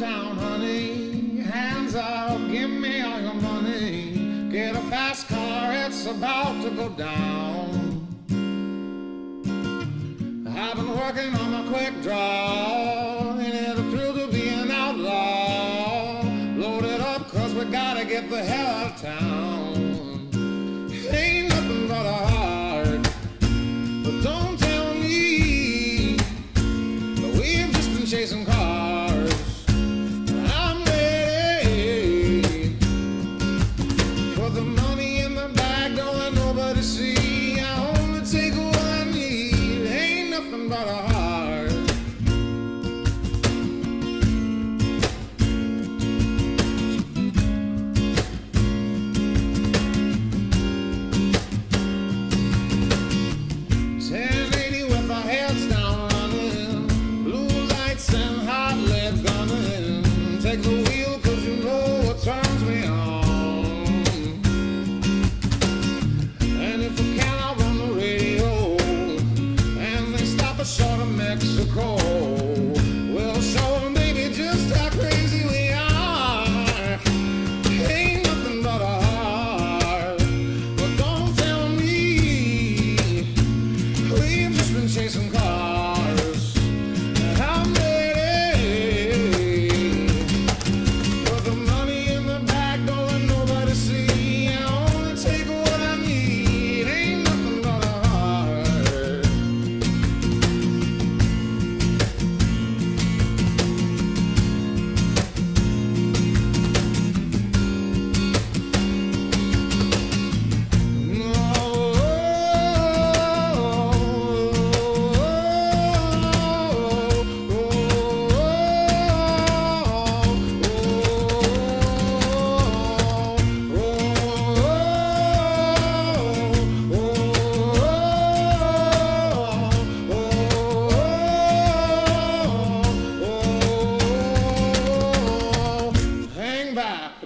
downtown, honey. Hands up, give me all your money. Get a fast car, it's about to go down. I've been working on my quick draw. Ain't it a thrill to be an outlaw? Load it up, cause we gotta get the hell out of town. Ain't nothing but a heart, but don't tell me that we've just been chasing cars. I'm ready. Put the money in the bag, don't let nobody see. I only take what I need. Ain't nothing but a heart. Take the wheel, cause you know what turns me on. And if we can, I'll run the radio. And they stop us short of Mexico. We'll show them, baby, just how crazy we are. Ain't nothing but a heart. But don't tell me we've just been chasing cars. I'm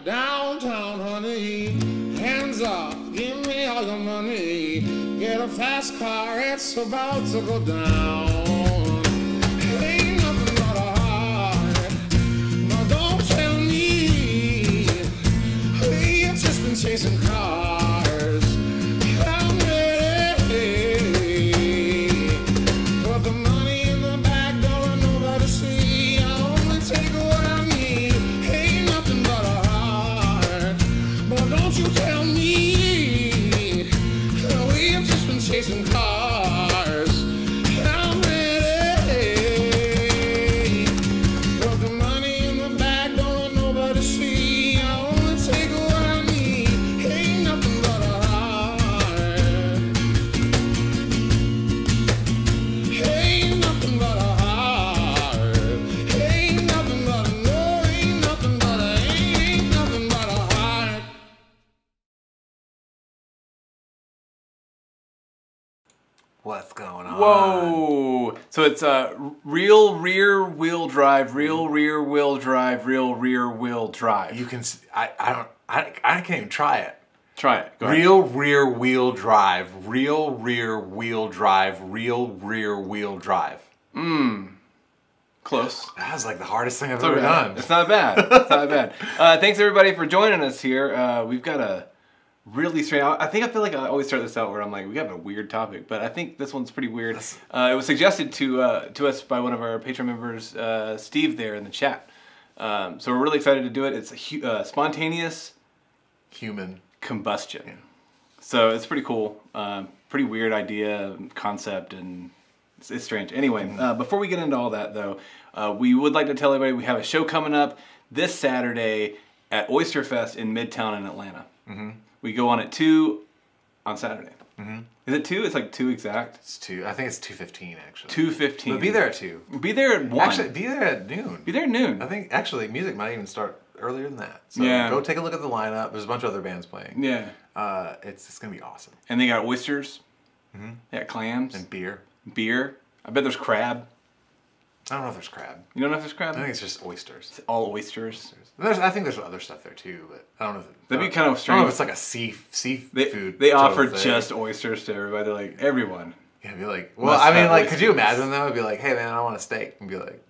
downtown, honey. Hands up, give me all your money. Get a fast car, it's about to go down. Ain't nothing but a heart. No, don't tell me we've just been chasing cars. I'm ready. Put the money in the bag, don't let nobody see. I only take what I need. Ain't nothing but a heart. But don't you tell me we've just been chasing cars. I'm ready. Put the money in the bag, don't let nobody see. I only take what I need. Ain't nothing but a heart. Ain't nothing but a heart. Ain't nothing but a no, ain't nothing but a, ain't nothing but a heart. What's going on? Whoa! So it's real rear wheel drive, real rear wheel drive, real rear wheel drive. You can. I can't even try it. Try it. Go ahead. Real rear wheel drive. Real rear wheel drive. Real rear wheel drive. Close. That was like the hardest thing I've ever done. It's not bad. It's not bad. Thanks everybody for joining us here. We've got a really strange. I feel like I always start this out where I'm like, we have a weird topic, but I think this one's pretty weird. It was suggested to us by one of our Patreon members, Steve, there in the chat. So we're really excited to do it. It's a spontaneous Human combustion. Yeah. So it's pretty cool. Pretty weird idea, concept, and it's strange. Anyway, before we get into all that though, we would like to tell everybody we have a show coming up this Saturday at Oyster Fest in Midtown in Atlanta. We go on at 2 on Saturday. Is it 2? It's like 2 exact. It's 2. I think it's 2:15 actually. 2:15. But be there at 2. Be there at 1. Actually, be there at noon. Be there at noon. I think actually music might even start earlier than that. So Yeah. go take a look at the lineup. There's a bunch of other bands playing. Yeah. It's gonna be awesome. And they got oysters. They got clams. And beer. Beer. I bet there's crab. I don't know if there's crab. You don't know if there's crab? I think it's just oysters. It's all oysters. I think there's other stuff there too, but I don't know. That'd be kind of I don't strange. know if it's like a seafood. They total offer thing. just oysters to everybody. They're like, everyone. Yeah, be like, well, Must I mean, have like, could you oysters. imagine though? It'd be like, hey man, I want a steak, and be like,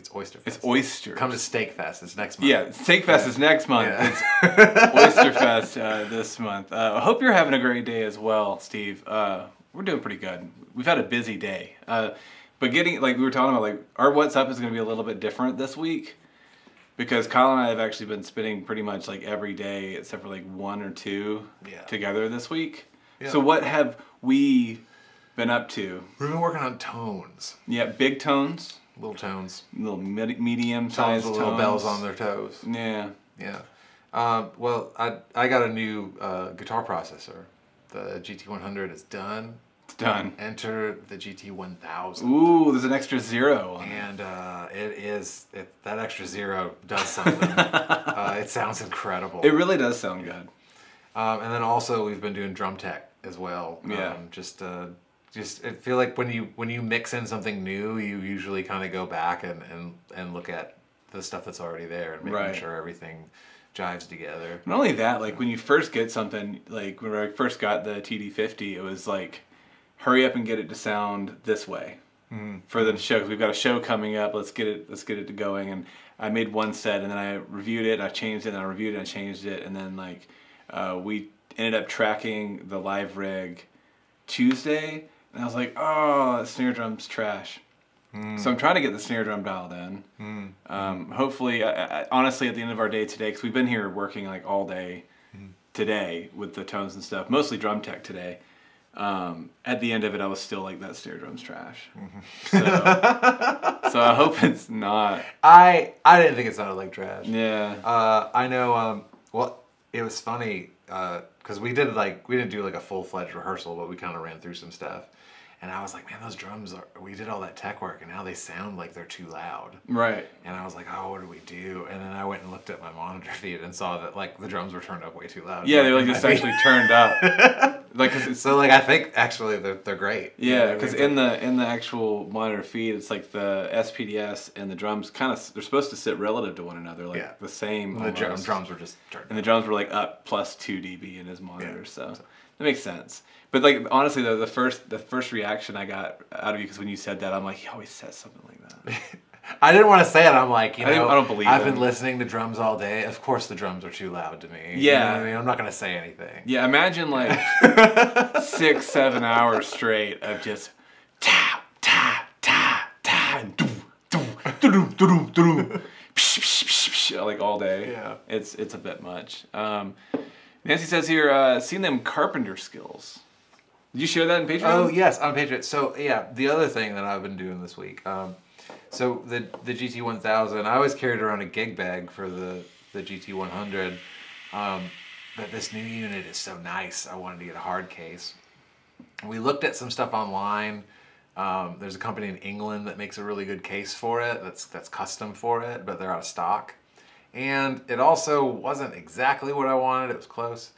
It's Oyster Fest. It's oysters. Come to Steak Fest. It's next month. Yeah, Steak Fest is next month. Yeah. It's Oyster Fest this month. I hope you're having a great day as well, Steve. We're doing pretty good. We've had a busy day. But getting, like we were talking about, like our What's Up is going to be a little bit different this week because Kyle and I have actually been spending pretty much like every day except for like 1 or 2 together this week. Yeah. So what have we been up to? We've been working on tones. Yeah, big tones. Little tones. Little medium-sized tones. Little bells on their toes. Yeah. Yeah. Well, I got a new guitar processor. The GT100 is done. It's done. Enter the GT1000. Ooh, there's an extra 0 on it. And that extra 0 does something. It sounds incredible. It really does sound good. And then also we've been doing drum tech as well. Yeah. Just I feel like when you mix in something new, you usually kind of go back and look at the stuff that's already there and making sure everything jives together. Not only that, like when you first get something, like when I first got the TD50, it was like, hurry up and get it to sound this way for the show. 'Cause we've got a show coming up. Let's get it going. And I made one set, and then I reviewed it, and I changed it, and I reviewed it, and I changed it, and then like we ended up tracking the live rig Tuesday. And I was like, oh, that snare drum's trash. So I'm trying to get the snare drum dialed in. Hopefully, honestly, at the end of our day today, because we've been here working like all day today with the tones and stuff, mostly drum tech today. At the end of it, I was still like, that snare drum's trash. So I hope it's not. I didn't think it sounded like trash. Yeah. I know. Well, it was funny because we didn't do like a full-fledged rehearsal, but we kind of ran through some stuff. And I was like, man, those drums we did all that tech work and now they sound like they're too loud. Right. And I was like, oh, what do we do? And then I went and looked at my monitor feed and saw that like the drums were turned up way too loud. Yeah, they were like just actually turned up. Like, so like I think actually they're great. Yeah, because in the actual monitor feed, it's like the SPDS and the drums they're supposed to sit relative to one another, like the same. The drums were just turned. And the drums were like up plus 2 dB in his monitor, so that makes sense. But like honestly though, the first reaction I got out of you, because when you said that, I'm like, he always says something like that. I didn't want to say it. I'm like, I don't believe I've been listening to drums all day. Of course the drums are too loud to me. Yeah. You know what I mean? I'm not going to say anything. Yeah, imagine like 6-7 hours straight of just ta ta ta ta and doo doo doo doo doo doo like all day. Yeah. It's a bit much. Nancy says here, seen them carpenter skills. Did you share that in Patreon? Oh yes, on Patreon. So yeah, the other thing that I've been doing this week. So the GT1000, I always carried around a gig bag for the GT100, but this new unit is so nice. I wanted to get a hard case. We looked at some stuff online. There's a company in England that makes a really good case for it. That's custom for it, but they're out of stock. And it also wasn't exactly what I wanted. It was close,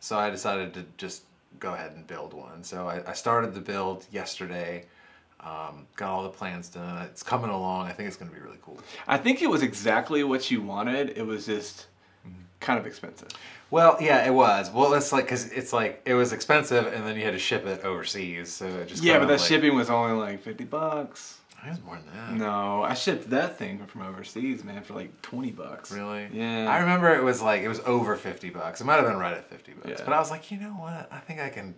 so I decided to just go ahead and build one. So I started the build yesterday. Got all the plans done. It's coming along. I think it's going to be really cool. I think it was exactly what you wanted. It was just kind of expensive. Well, yeah, it was. Well, it's like, because it's like, it was expensive and then you had to ship it overseas. So it just but that shipping was only like $50. It was more than that. No, I shipped that thing from overseas, man, for like $20. Really? Yeah. I remember it was over $50. It might have been right at $50. Yeah. But I was like, you know what? I think I can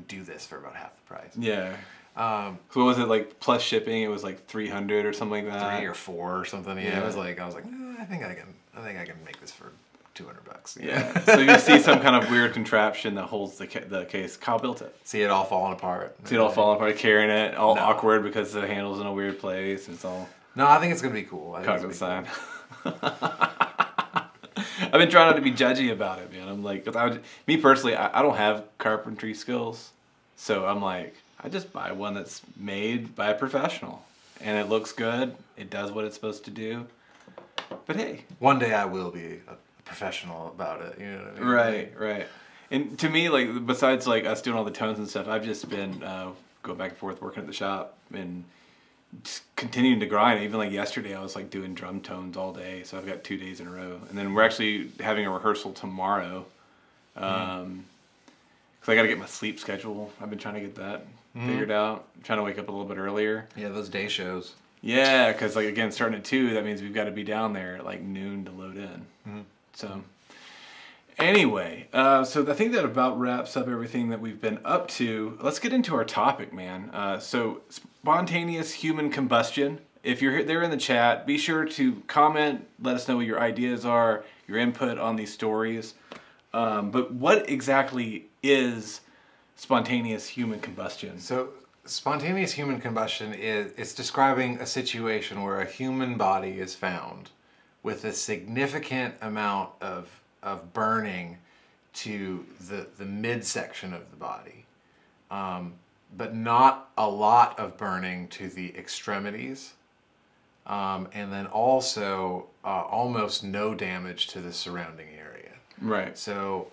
do this for about half the price. Yeah. So what was it, like plus shipping? It was like $300 or something like that. 3 or 4 or something. Yeah. It was like, I was like, I think I can make this for $200. Yeah. So you see some kind of weird contraption that holds the case. Kyle built it. See it all falling apart. See it all falling apart, carrying it, all awkward because the handle's in a weird place. And it's all. No, I think it's gonna be cool. Caught sign. Cool. I've been trying not to be judgy about it, man. I'm like, me personally, I don't have carpentry skills, so I'm like, I just buy one that's made by a professional, and it looks good. It does what it's supposed to do. But hey, one day I will be a professional about it. You know what I mean? Right, right. And to me, like, besides like us doing all the tones and stuff, I've just been going back and forth working at the shop and just continuing to grind. Even like yesterday, I was like doing drum tones all day, so I've got 2 days in a row. And then we're actually having a rehearsal tomorrow, because I got to get my sleep schedule. I've been trying to get that figured out. I'm trying to wake up a little bit earlier. Yeah, those day shows. Yeah, because like again, starting at 2, that means we've got to be down there at like noon to load in. So anyway, so I think that about wraps up everything that we've been up to. Let's get into our topic, man. So spontaneous human combustion. If you're there in the chat, be sure to comment. Let us know what your ideas are, your input on these stories. But what exactly is spontaneous human combustion? So spontaneous human combustion it's describing a situation where a human body is found with a significant amount of burning to the midsection of the body, but not a lot of burning to the extremities, and then also almost no damage to the surrounding area. Right. So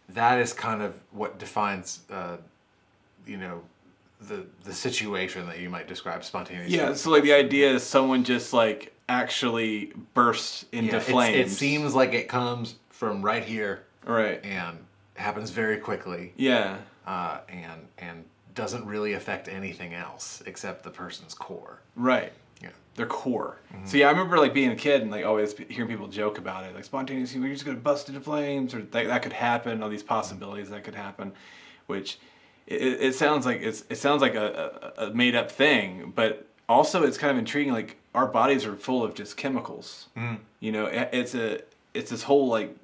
that is kind of what defines, the situation that you might describe spontaneous. Yeah, so like the idea is someone just like actually bursts into flames. It seems like it comes from right here, right, and happens very quickly. Yeah. And doesn't really affect anything else except the person's core. Right. Yeah. Their core. So yeah, I remember like being a kid and like always hearing people joke about it, like spontaneous, you're just gonna bust into flames, or that could happen. All these possibilities that could happen, which it sounds like it sounds like a made up thing, but also it's kind of intriguing. Like our bodies are full of just chemicals. You know, it's this whole like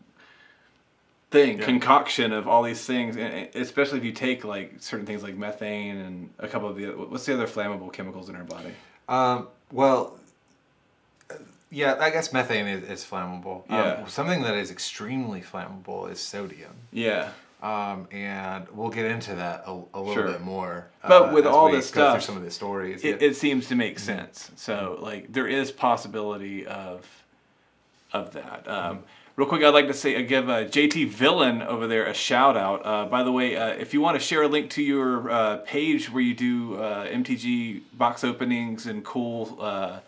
concoction of all these things, and especially if you take like certain things like methane and a couple of the what's the other flammable chemicals in our body? Well, yeah, I guess methane is flammable. Yeah. Something that is extremely flammable is sodium. Yeah. And we'll get into that a little bit more. But with as all we this go through stuff, some of the stories, it seems to make sense. So like there is possibility of that. Real quick, I'd like to give JT Villain over there a shout out. By the way, if you want to share a link to your page where you do MTG box openings and cool,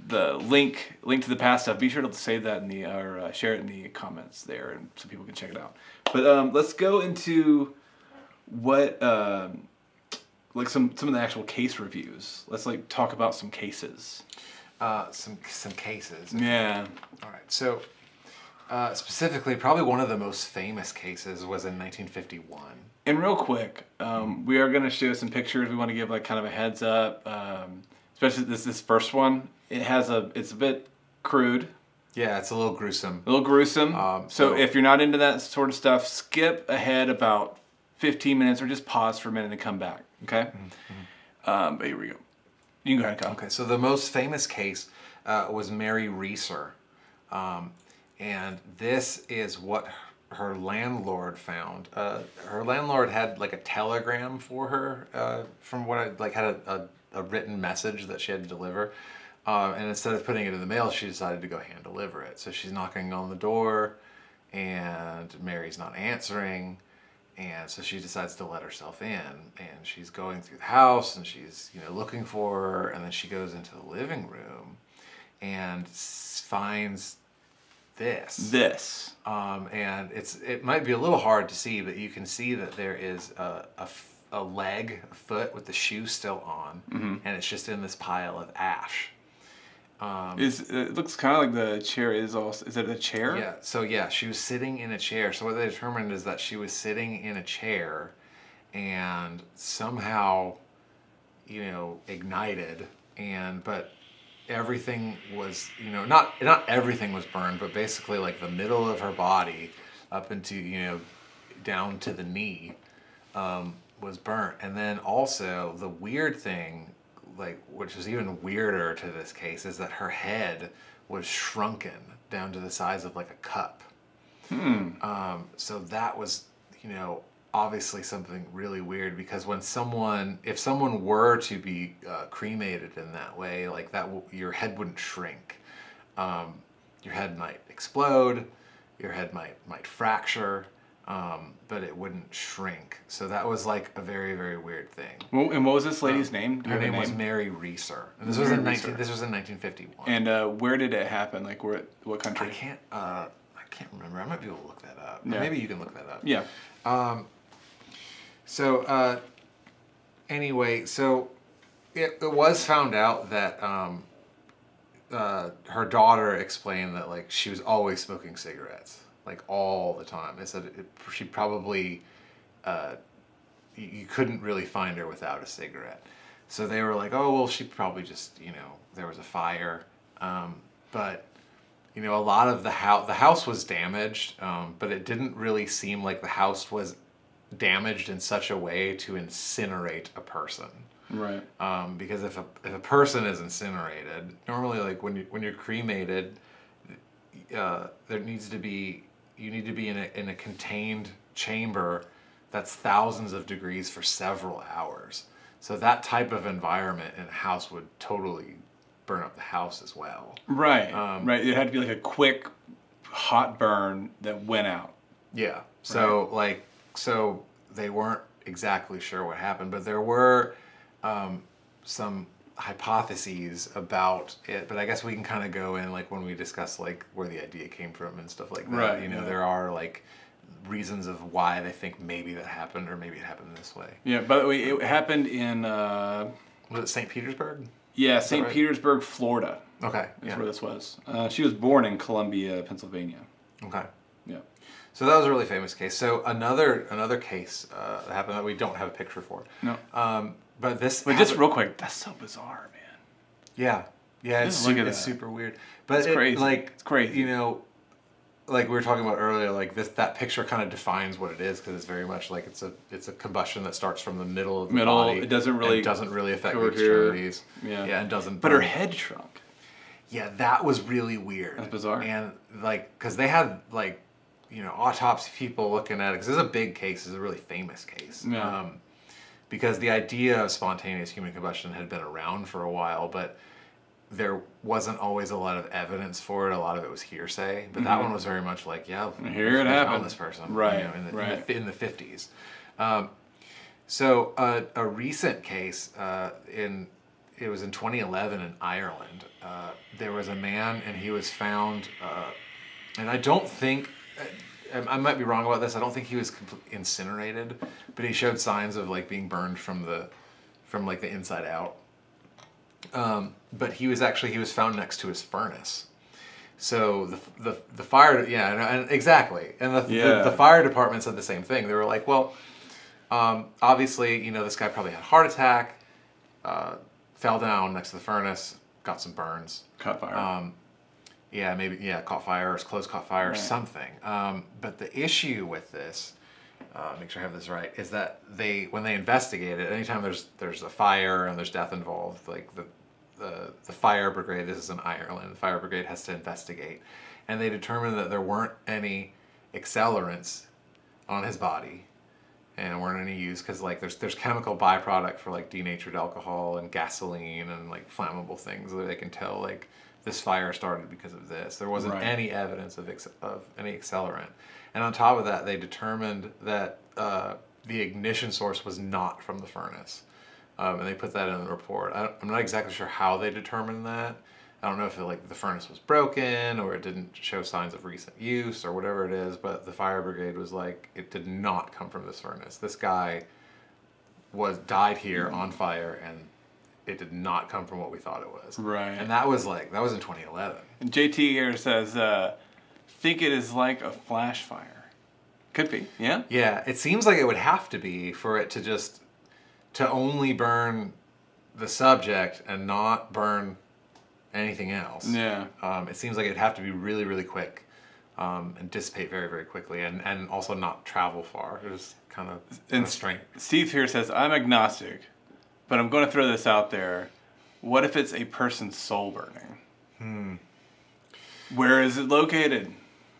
the link to the past stuff, be sure to save that in or share it in the comments there, and so people can check it out. But let's go into what like some of the actual case reviews. Let's like talk about some cases. Some cases. Yeah. All right. So specifically, probably one of the most famous cases was in 1951. And real quick, we are going to show some pictures. We want to give like kind of a heads up, especially this first one. It's a bit crude. Yeah, it's a little gruesome. A little gruesome. So if you're not into that sort of stuff, skip ahead about 15 minutes or just pause for a minute and come back. Okay? But here we go. You can go ahead, Kyle. Okay, so the most famous case was Mary Reeser. And this is what her landlord found. Her landlord had like a telegram for her from what had a written message that she had to deliver. And instead of putting it in the mail, she decided to go hand deliver it. So she's knocking on the door and Mary's not answering. And so she decides to let herself in, and she's going through the house and she's, looking for her. And then she goes into the living room and finds this. And it might be a little hard to see, but you can see that there is a foot with the shoe still on, and it's just in this pile of ash. It looks kind of like the chair is it a chair? Yeah. So yeah, she was sitting in a chair. So what they determined is that she was sitting in a chair, and somehow, ignited, but everything was, not everything was burned, but basically like the middle of her body up into, down to the knee, was burnt. And then also the weird thing, which is even weirder to this case, is that her head was shrunken down to the size of like a cup. So that was, obviously something really weird, because if someone were to be cremated in that way, like that, your head wouldn't shrink. Your head might explode, your head might fracture, but it wouldn't shrink. So that was like a very, very weird thing. Well, and what was this lady's name? Her name was Mary Reeser. And this was in 1951. And where did it happen? Like what country? I can't remember. I might be able to look that up. Yeah. Maybe you can look that up. Yeah. Anyway, so it was found out that her daughter explained that like she was always smoking cigarettes, like all the time. They said she probably you couldn't really find her without a cigarette. So they were like, oh well, she probably just there was a fire, but a lot of the house was damaged, but it didn't really seem like the house was damaged in such a way to incinerate a person. Right. Because if a person is incinerated, normally like when you're cremated, you need to be in a contained chamber that's thousands of degrees for several hours. So that type of environment in a house would totally burn up the house as well. Right. Right. It had to be like a quick, hot burn that went out. Yeah. So so they weren't exactly sure what happened, but there were some hypotheses about it. But I guess we can kind of go in like when we discuss like where the idea came from and stuff like that. Right. There are like reasons of why they think maybe that happened or maybe it happened this way. Yeah. By the way, it happened in was it St. Petersburg? Yeah, St. Petersburg, Florida. Okay. That's where this was. She was born in Columbia, Pennsylvania. Okay. Yeah. So that was a really famous case. So another case that happened that we don't have a picture for. No. But this. But just real quick, that's so bizarre, man. Yeah. Yeah, it's super weird. But it's crazy. It's crazy. Like we were talking about earlier, like that picture kind of defines what it is because it's very much like it's a combustion that starts from the middle of the body. It doesn't really affect the extremities. Yeah. Yeah, and doesn't. But her head shrunk. Yeah, that was really weird. That's bizarre. And like, because they had like, autopsy people looking at it because it's a big case. It's a really famous case. Yeah. Because the idea of spontaneous human combustion had been around for a while, but there wasn't always a lot of evidence for it. A lot of it was hearsay, but that one was very much like, yeah, here it happened. This person, right? In the 50s. So a recent case it was in 2011 in Ireland. There was a man, and he was found, and I don't think. I might be wrong about this. I don't think he was incinerated, but he showed signs of like being burned from the inside out. But he was found next to his furnace. So the fire, and exactly, and the fire department said the same thing. They were like, well, obviously, this guy probably had a heart attack, fell down next to the furnace, got some burns, caught fire. Caught fire or close caught fire or something. But the issue with this, make sure I have this right, is that when they investigate it, anytime there's a fire and there's death involved, like the fire brigade, this is in Ireland, the fire brigade has to investigate, and they determined that there weren't any accelerants on his body, and weren't any use because like there's chemical byproduct for like denatured alcohol and gasoline and like flammable things that they can tell like this fire started because of this. There wasn't any evidence of any accelerant. And on top of that, they determined that the ignition source was not from the furnace. And they put that in the report. I'm not exactly sure how they determined that. I don't know if the furnace was broken or it didn't show signs of recent use or whatever it is, but the fire brigade was like, it did not come from this furnace. This guy died here on fire, and it did not come from what we thought it was. Right. And that was in 2011. And JT here says, think it is like a flash fire. Could be, yeah? Yeah, it seems like it would have to be for it to only burn the subject and not burn anything else. Yeah. It seems like it'd have to be really, really quick and dissipate very, very quickly and also not travel far. It was kind of strange. Steve here says, I'm agnostic, but I'm going to throw this out there. What if it's a person's soul burning? Where is it located?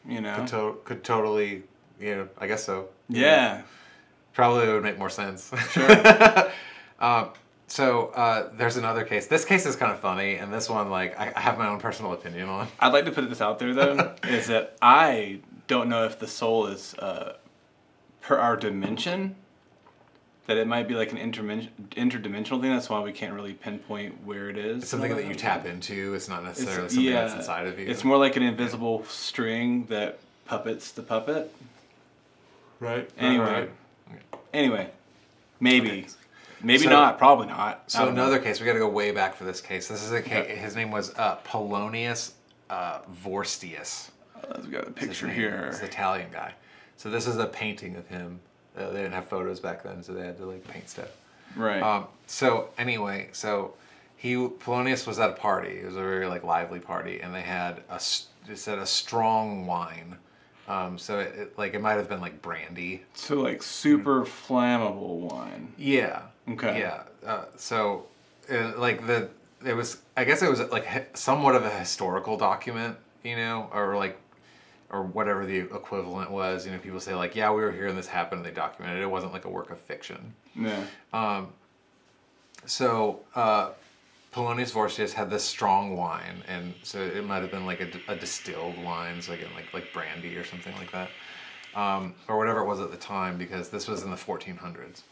Could totally, I guess so. Yeah. Probably would make more sense. Sure. So there's another case. This case is kind of funny, and this one, I have my own personal opinion on. I'd like to put this out there, though, is that I don't know if the soul is per our dimension, that it might be like an interdimensional thing. That's why we can't really pinpoint where it is. It's something that you tap into. It's not necessarily something that's inside of you. It's more like an invisible string that puppets the puppet. Right. Anyway, maybe. Maybe not. Probably not. I So don't know. another case, we got to go way back for this case. This is a case. His name was Polonius Vorstius. We've got a picture He's here. an Italian guy. So this is a painting of him. They didn't have photos back then, so they had to like paint stuff. Right. So anyway, Polonius was at a party. It was a very like lively party, and they had it said a strong wine. So it might have been like brandy. So like super flammable wine. Yeah. Okay. Yeah. It was, I guess it was like somewhat of a historical document, or whatever the equivalent was. People say like, yeah, we were here and this happened, and they documented it. It wasn't like a work of fiction. Yeah. Polonius Vorstius had this strong wine, and so it might have been like a distilled wine, so again like brandy or something like that, or whatever it was at the time, because this was in the 1400s.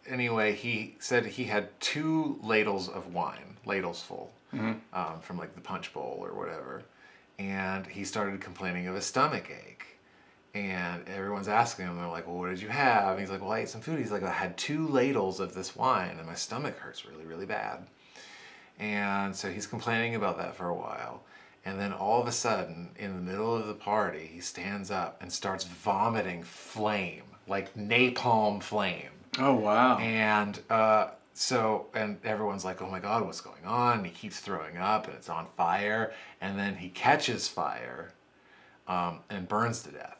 Anyway, he said he had 2 ladles of wine, ladles full, from like the punch bowl or whatever, and he started complaining of a stomach ache. And everyone's asking him, they're like, well, what did you have? And he's like, well, I ate some food. He's like, I had 2 ladles of this wine and my stomach hurts really, really bad. And so he's complaining about that for a while. And then all of a sudden, in the middle of the party, he stands up and starts vomiting flame, like napalm flame. Oh, wow. And and everyone's like, oh my God, what's going on? And he keeps throwing up and it's on fire. And then he catches fire and burns to death.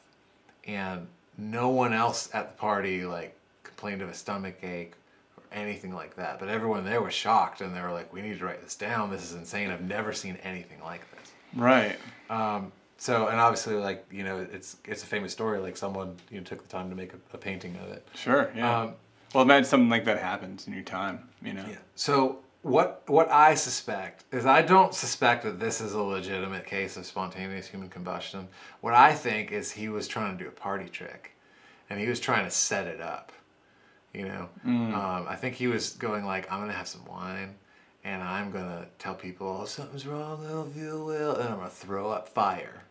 And no one else at the party like complained of a stomach ache or anything like that. But everyone there was shocked, and they were like, we need to write this down. This is insane. I've never seen anything like this. Right. So, and obviously, like, it's a famous story. Like, someone took the time to make a painting of it. Sure. Yeah. Well, imagine something like that happens in your time. Yeah. So what I suspect is, I don't suspect that this is a legitimate case of spontaneous human combustion. What I think is he was trying to do a party trick, and he was trying to set it up. I think he was going like, I'm gonna have some wine, and I'm gonna tell people, oh, something's wrong, I don't feel well, and I'm gonna throw up fire.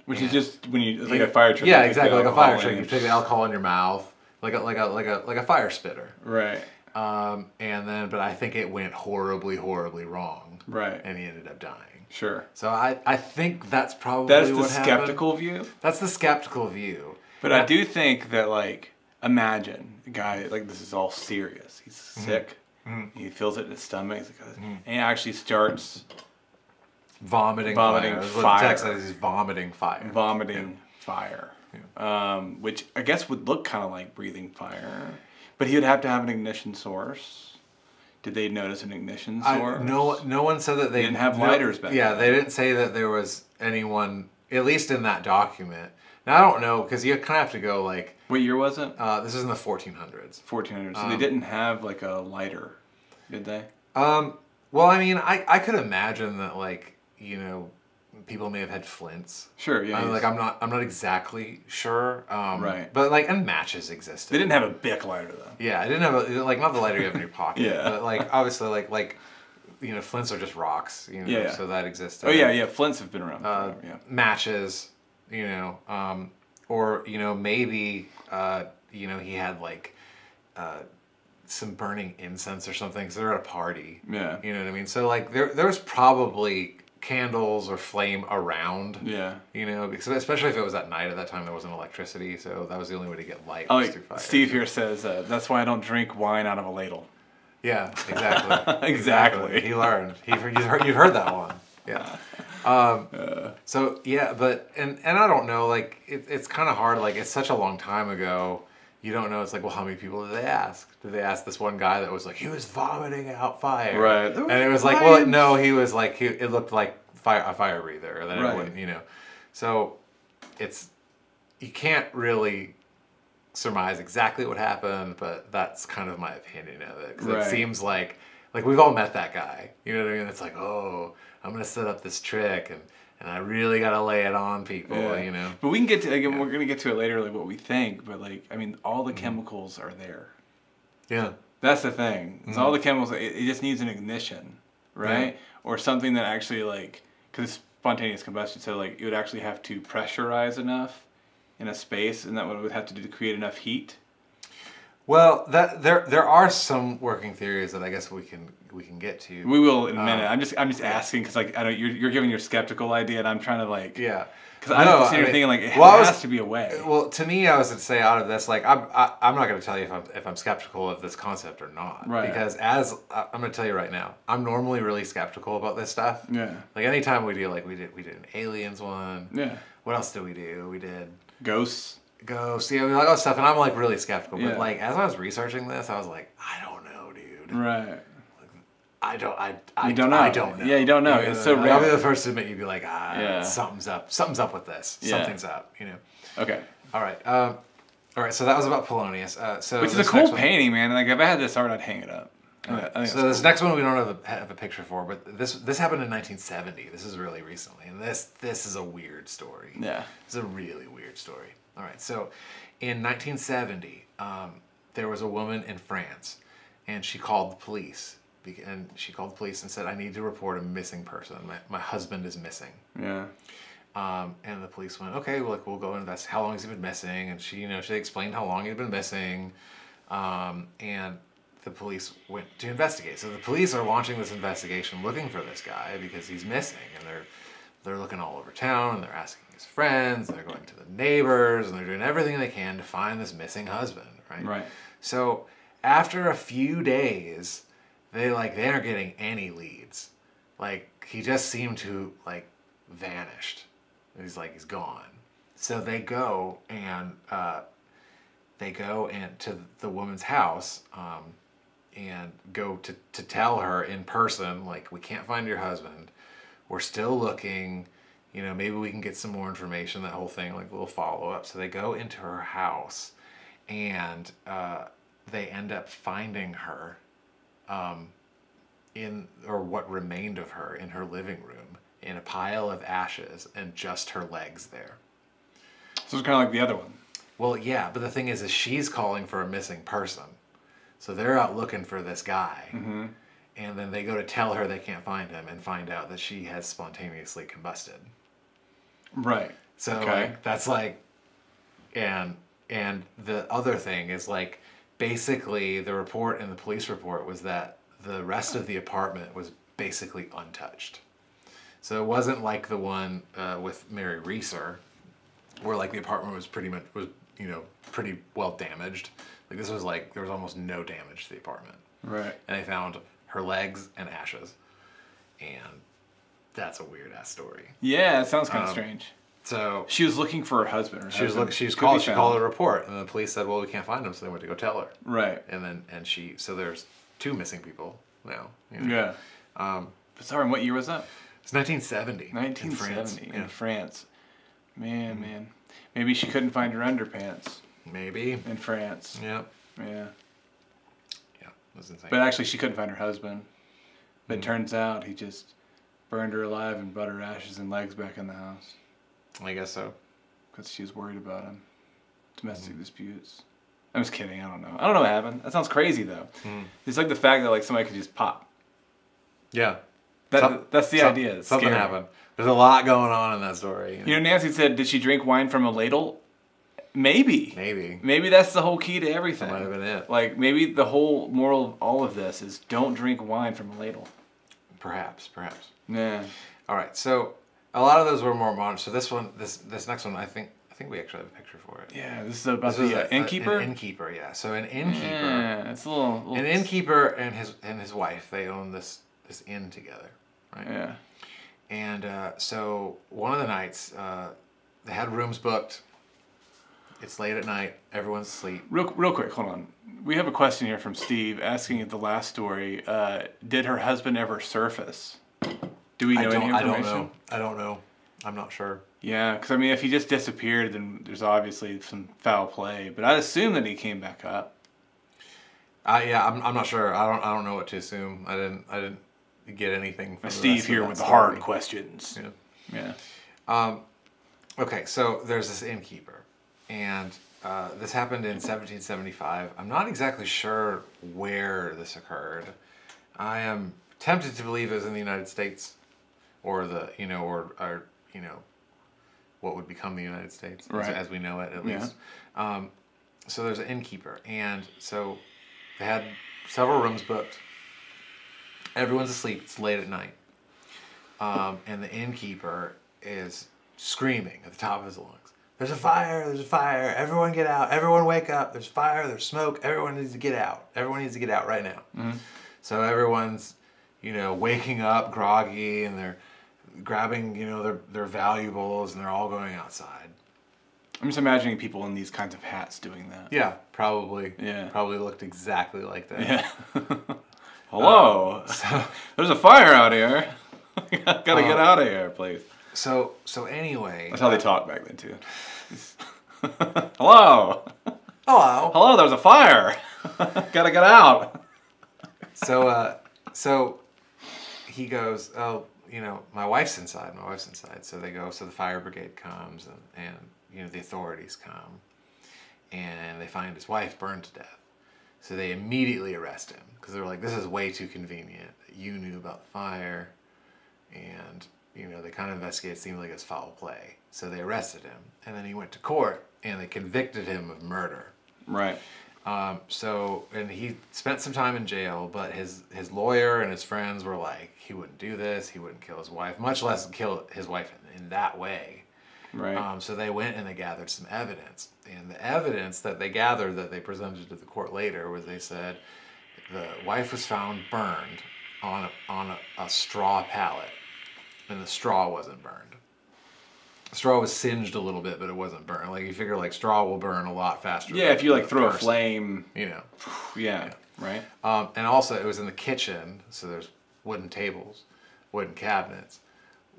Which is just when it's like a fire trick. Yeah, exactly, like a fire trick. You take the alcohol in your mouth, like a fire spitter. Right. But I think it went horribly, horribly wrong. Right. And he ended up dying. Sure. So I think that's probably what happened. happened. That's the skeptical view? That's the skeptical view. But I do think that, like, imagine a guy, like, this is all serious. He's sick. Mm-hmm. He feels it in his stomach. He's like, and he actually starts vomiting fire. What the text says, he's vomiting fire. Fire. Yeah. Which I guess would look kind of like breathing fire. But he would have to have an ignition source. Did they notice an ignition source? No one said that they didn't have lighters back then. Yeah, they didn't say that there was anyone, at least in that document. Now, I don't know, because you kind of have to go like... What year was it? This is in the 1400s. 1400s. So they didn't have like a lighter, did they? Well, I mean, I could imagine that, like, people may have had flints. Sure, yeah. I'm not exactly sure. Right. But like, and matches existed. They didn't have a Bic lighter though. Yeah, I didn't have not the lighter you have in your pocket. Yeah. But like, obviously, like flints are just rocks. Yeah. So that existed. Oh yeah. Flints have been around forever. Yeah. Matches. Or maybe he had like some burning incense or something, because they're at a party. Yeah. You know what I mean? So like there was probably candles or flame around. Yeah. Because especially if it was at night. At that time there wasn't electricity, so that was the only way to get light. Oh, was through fire. Steve here says that's why I don't drink wine out of a ladle. Yeah, exactly. Exactly. He learned. You've heard that one. Yeah. So yeah, but and I don't know, like it's kind of hard, like it's such a long time ago, you don't know. It's like, well, how many people did they ask? Did they ask this one guy that was like, he was vomiting out fire, right? And it was like, well, no, he was like, it looked like a fire breather, and then right. everyone, so you can't really surmise exactly what happened, but that's kind of my opinion of it, because right. It seems like we've all met that guy, you know what I mean? It's like, oh, I'm gonna set up this trick, and I really gotta lay it on people, yeah. But we can get to, again, we're gonna get to it later, like what we think, but like, I mean, all the chemicals are there. Yeah. That's the thing. It's all the chemicals, it just needs an ignition, right? Yeah. Or something that actually, like, because it's spontaneous combustion, so like it would actually have to pressurize enough in a space, and that would have to do to create enough heat. Well, that there are some working theories that I guess we can get to. We will in a minute. I'm just asking because like I don't you're giving your skeptical idea and I'm trying to like Yeah. because I'm sitting here thinking like it has to be a way. Well, to me, I was to say out of this, like I'm not going to tell you if I'm skeptical of this concept or not, Right? Because I'm going to tell you right now, I'm normally really skeptical about this stuff. Yeah. Like anytime we do, like we did an aliens one. Yeah. What else did we do? We did Ghosts. yeah, we like all that stuff, and I'm like really skeptical. Yeah. But like as I was researching this, I was like, I don't know, dude. Right. I don't know. I don't know. Yeah, you don't know. It's so rare. I'll be the first to admit you'd be like, Yeah. something's up. Something's up with this. Yeah. Something's up. You know. Okay. All right. So that was about Polonius. So Which is a this cool next one- painting, man. Like if I had this art, I'd hang it up. I think So this next one we don't have a picture for, but this happened in 1970. This is really recently, and this is a weird story. Yeah. It's a really weird story. All right. So in 1970, there was a woman in France, and she called the police. And she called the police and said, "I need to report a missing person. My husband is missing." Yeah. And the police went, "Okay, well, we'll go investigate. How long has he been missing?" And she explained how long he'd been missing, and the police went to investigate. So the police are launching this investigation, looking for this guy because he's missing, and they're looking all over town, and they're asking his friends, and they're going to the neighbors, and they're doing everything they can to find this missing husband, right? Right. So after a few days, they aren't getting any leads. Like he just seemed to vanished. He's gone. So they go and to the woman's house and go to tell her in person, like, we can't find your husband. We're still looking. Maybe we can get some more information. That whole thing, like a little follow up. So they go into her house, and they end up finding her. Or what remained of her in her living room in a pile of ashes and just her legs there. So it's kind of like the other one. Well, yeah, but the thing is she's calling for a missing person. So they're out looking for this guy. Mm-hmm. And then they go to tell her they can't find him and find out that she has spontaneously combusted. Right. So that's and the other thing is basically the report in the police report was that the rest of the apartment was basically untouched. So it wasn't like the one with Mary Reeser, where the apartment was pretty well damaged. This was there was almost no damage to the apartment. Right. And they found her legs and ashes, and that's a weird ass story. Yeah, it sounds kind of strange. So she was looking for her husband. She called a report, and the police said, "Well, we can't find him," so they went to go tell her. Right. So there's 2 missing people now. Yeah. Sorry, and what year was that? It's 1970. 1970 in France. Man. Maybe she couldn't find her underpants. Maybe. In France. Yeah. Yeah. Yeah, it was insane. But actually, she couldn't find her husband. But it turns out he just burned her alive and brought her ashes and legs back in the house. I guess so. Because she was worried about him. Domestic disputes. I'm just kidding. I don't know what happened. That sounds crazy, though. It's the fact that somebody could just pop. Yeah. That's the idea. It's something scary. happened. There's a lot going on in that story. Nancy said, did she drink wine from a ladle? Maybe. Maybe that's the whole key to everything. That might have been it. Maybe the whole moral of all of this is don't drink wine from a ladle. Perhaps. Yeah. All right. So a lot of those were more modern. So this next one, I think we actually have a picture for it. Yeah, this is about the innkeeper. An innkeeper, yeah. So an innkeeper. Yeah, it's a little. An innkeeper and his wife, they own this inn together, right? Yeah. And so one of the nights, they had rooms booked. It's late at night. Everyone's asleep. Real quick, hold on. We have a question here from Steve asking at the last story, did her husband ever surface? Do we know any information? I don't know. I'm not sure. Yeah, because if he just disappeared, then there's obviously some foul play. But I assume that he came back up. Yeah, I'm not sure. I don't know what to assume. I didn't get anything from Steve here with the hard questions. Yeah. Okay, so there's this innkeeper, and this happened in 1775. I'm not exactly sure where this occurred. I am tempted to believe it was in the United States, or what would become the United States, right, as we know it, at least. so there's an innkeeper, and so they had several rooms booked. Everyone's asleep. It's late at night, and the innkeeper is screaming at the top of his lungs. There's a fire, there's a fire, everyone get out, everyone wake up, there's fire, there's smoke, everyone needs to get out. Everyone needs to get out right now. Mm-hmm. So everyone's, waking up groggy, and they're grabbing, their valuables, and they're all going outside. I'm just imagining people in these kinds of hats doing that. Yeah, probably. Yeah. Probably looked exactly like that. Yeah. Hello. There's a fire out here. Gotta get out of here, please. So anyway. That's how they talked back then too. Hello. Hello. Hello. There's a fire. Gotta get out. So he goes, oh, my wife's inside. So they go. So the fire brigade comes, and the authorities come, and they find his wife burned to death. So they immediately arrest him because they're like, this is way too convenient. You knew about the fire, and they kind of investigated. It seemed like it was foul play. So they arrested him, and then he went to court, and they convicted him of murder. Right. And he spent some time in jail, but his lawyer and his friends were like, he wouldn't do this. He wouldn't kill his wife, much less kill his wife in that way. Right. So they went and they gathered some evidence. And the evidence that they gathered that they presented to the court later was they said the wife was found burned on a straw pallet. And the straw wasn't burned. The straw was singed a little bit, but it wasn't burned. Like, you figure, like, straw will burn a lot faster. Yeah, if you, like, throw a flame. Yeah, right? And also, it was in the kitchen, so there's wooden tables, wooden cabinets,